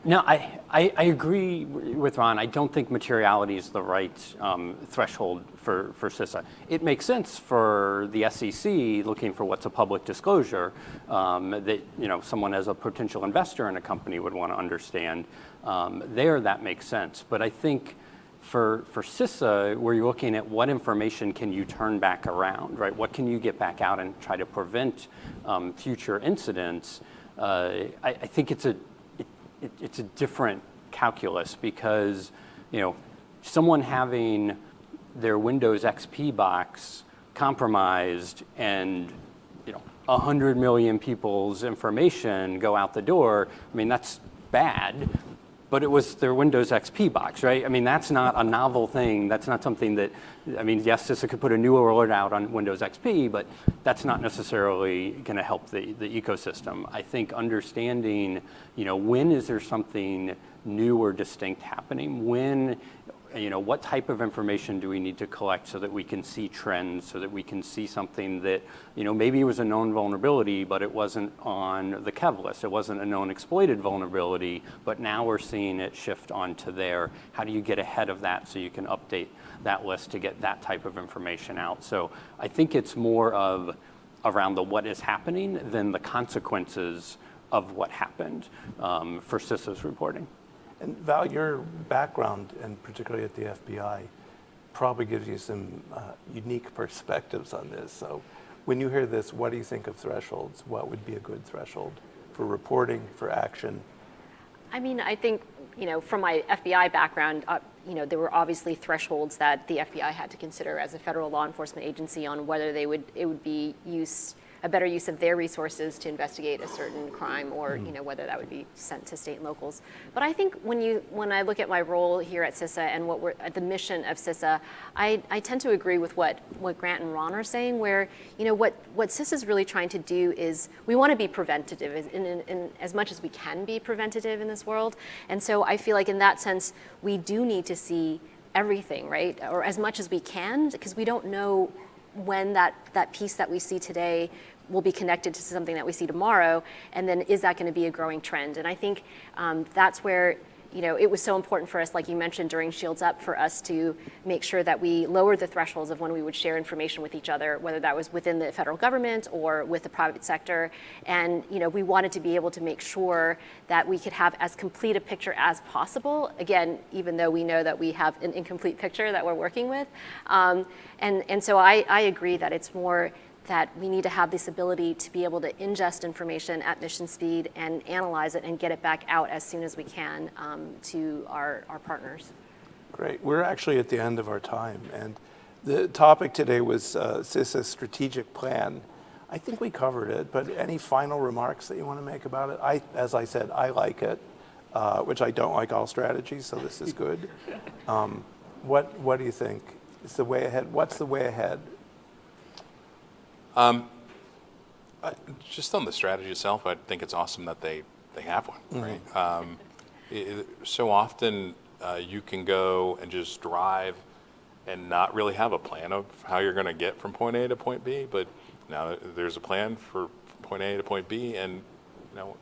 No, I agree with Ron. I don't think materiality is the right threshold for CISA. It makes sense for the SEC looking for what's a public disclosure that someone as a potential investor in a company would want to understand. That makes sense. But I think for CISA, where you're looking at what information can you turn back around, right? What can you get back out and try to prevent future incidents? I think it's a different calculus, because someone having their Windows XP box compromised and 100 million people's information go out the door, I mean, that's bad. But it was their Windows XP box, right? I mean, that's not a novel thing. That's not something that, yes, CISA could put a new alert out on Windows XP, but that's not necessarily going to help the ecosystem. I think understanding, when is there something new or distinct happening? When, what type of information do we need to collect so that we can see trends, so that we can see something that, maybe it was a known vulnerability, but it wasn't on the KEV list. It wasn't a known exploited vulnerability, but now we're seeing it shift onto there. How do you get ahead of that so you can update that list to get that type of information out? So I think it's more of around the what is happening than the consequences of what happened for CISA's reporting. And Val, your background, and particularly at the FBI, probably gives you some unique perspectives on this. So When you hear this, what do you think of thresholds? What would be a good threshold for reporting, for action? I mean, I think, from my FBI background, there were obviously thresholds that the FBI had to consider as a federal law enforcement agency on whether it would be a better use of their resources to investigate a certain crime, or whether that would be sent to state and locals. But I think when I look at my role here at CISA and what we're at the mission of CISA, I tend to agree with what Grant and Ron are saying, where what CISA is really trying to do is we want to be preventative in as much as we can be preventative in this world. And so I feel like in that sense we do need to see everything, right, or as much as we can, because we don't know when that piece that we see today will be connected to something that we see tomorrow, and then is that going to be a growing trend? And I think that's where it was so important for us, like you mentioned during Shields Up, for us to make sure that we lowered the thresholds of when we would share information with each other, whether that was within the federal government or with the private sector. And we wanted to be able to make sure that we could have as complete a picture as possible. Again, even though we know that we have an incomplete picture that we're working with. And so I agree that it's more that we need to have this ability to be able to ingest information at mission speed and analyze it and get it back out as soon as we can to our partners. Great. We're actually at the end of our time, and the topic today was CISA's strategic plan. I think we covered it, but any final remarks that you want to make about it? As I said, I like it, which I don't like all strategies, so this is good. What do you think? Is the way ahead? What's the way ahead? Just on the strategy itself, I think it's awesome that they have one, right? So often you can go and just drive and not really have a plan of how you're going to get from point A to point B, but now there's a plan for point A to point B, and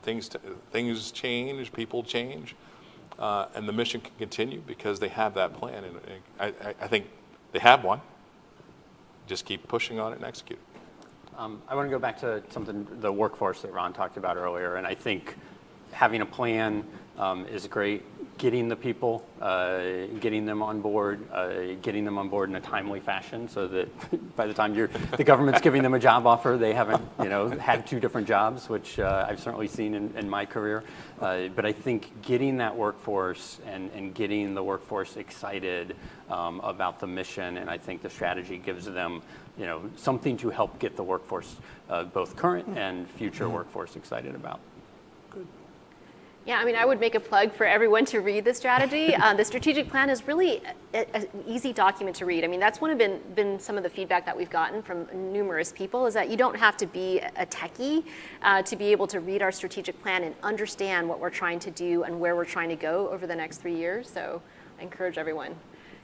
things change, people change, and the mission can continue because they have that plan, and I think they have one. Just keep pushing on it and execute. I want to go back to the workforce that Ron talked about earlier, and I think having a plan is great. Getting the people, getting them on board in a timely fashion, so that by the time the government's giving them a job offer, they haven't had two different jobs, which I've certainly seen in my career. But I think getting that workforce and getting the workforce excited about the mission, and I think the strategy gives them something to help get the workforce, both current and future workforce, excited about. Yeah, I mean, I would make a plug for everyone to read the strategy. The strategic plan is really an easy document to read. I mean, that's been some of the feedback that we've gotten from numerous people, is that you don't have to be a techie to be able to read our strategic plan and understand what we're trying to do and where we're trying to go over the next 3 years. So I encourage everyone,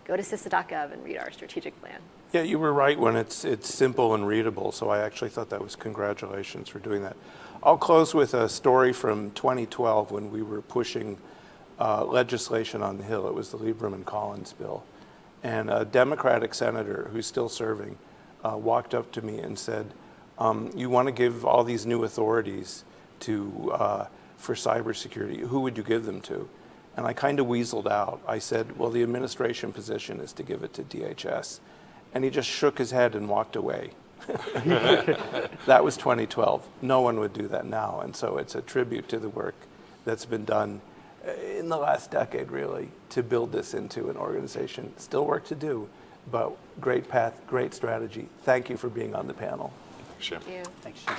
go to CISA.gov and read our strategic plan. Yeah, you were right when it's simple and readable, so I actually thought that was congratulations for doing that. I'll close with a story from 2012 when we were pushing legislation on the Hill. It was the Lieberman-Collins bill. And a Democratic senator who's still serving walked up to me and said, you want to give all these new authorities for cybersecurity, who would you give them to? And I kind of weaseled out. I said, well, the administration position is to give it to DHS. And he just shook his head and walked away. That was 2012. No one would do that now. And so it's a tribute to the work that's been done in the last decade, really, to build this into an organization. Still work to do, but great path, great strategy. Thank you for being on the panel. Thanks, Jim. Thank you. Thanks, Jim.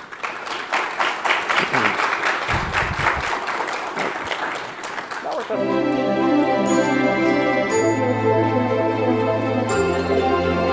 Now we're going to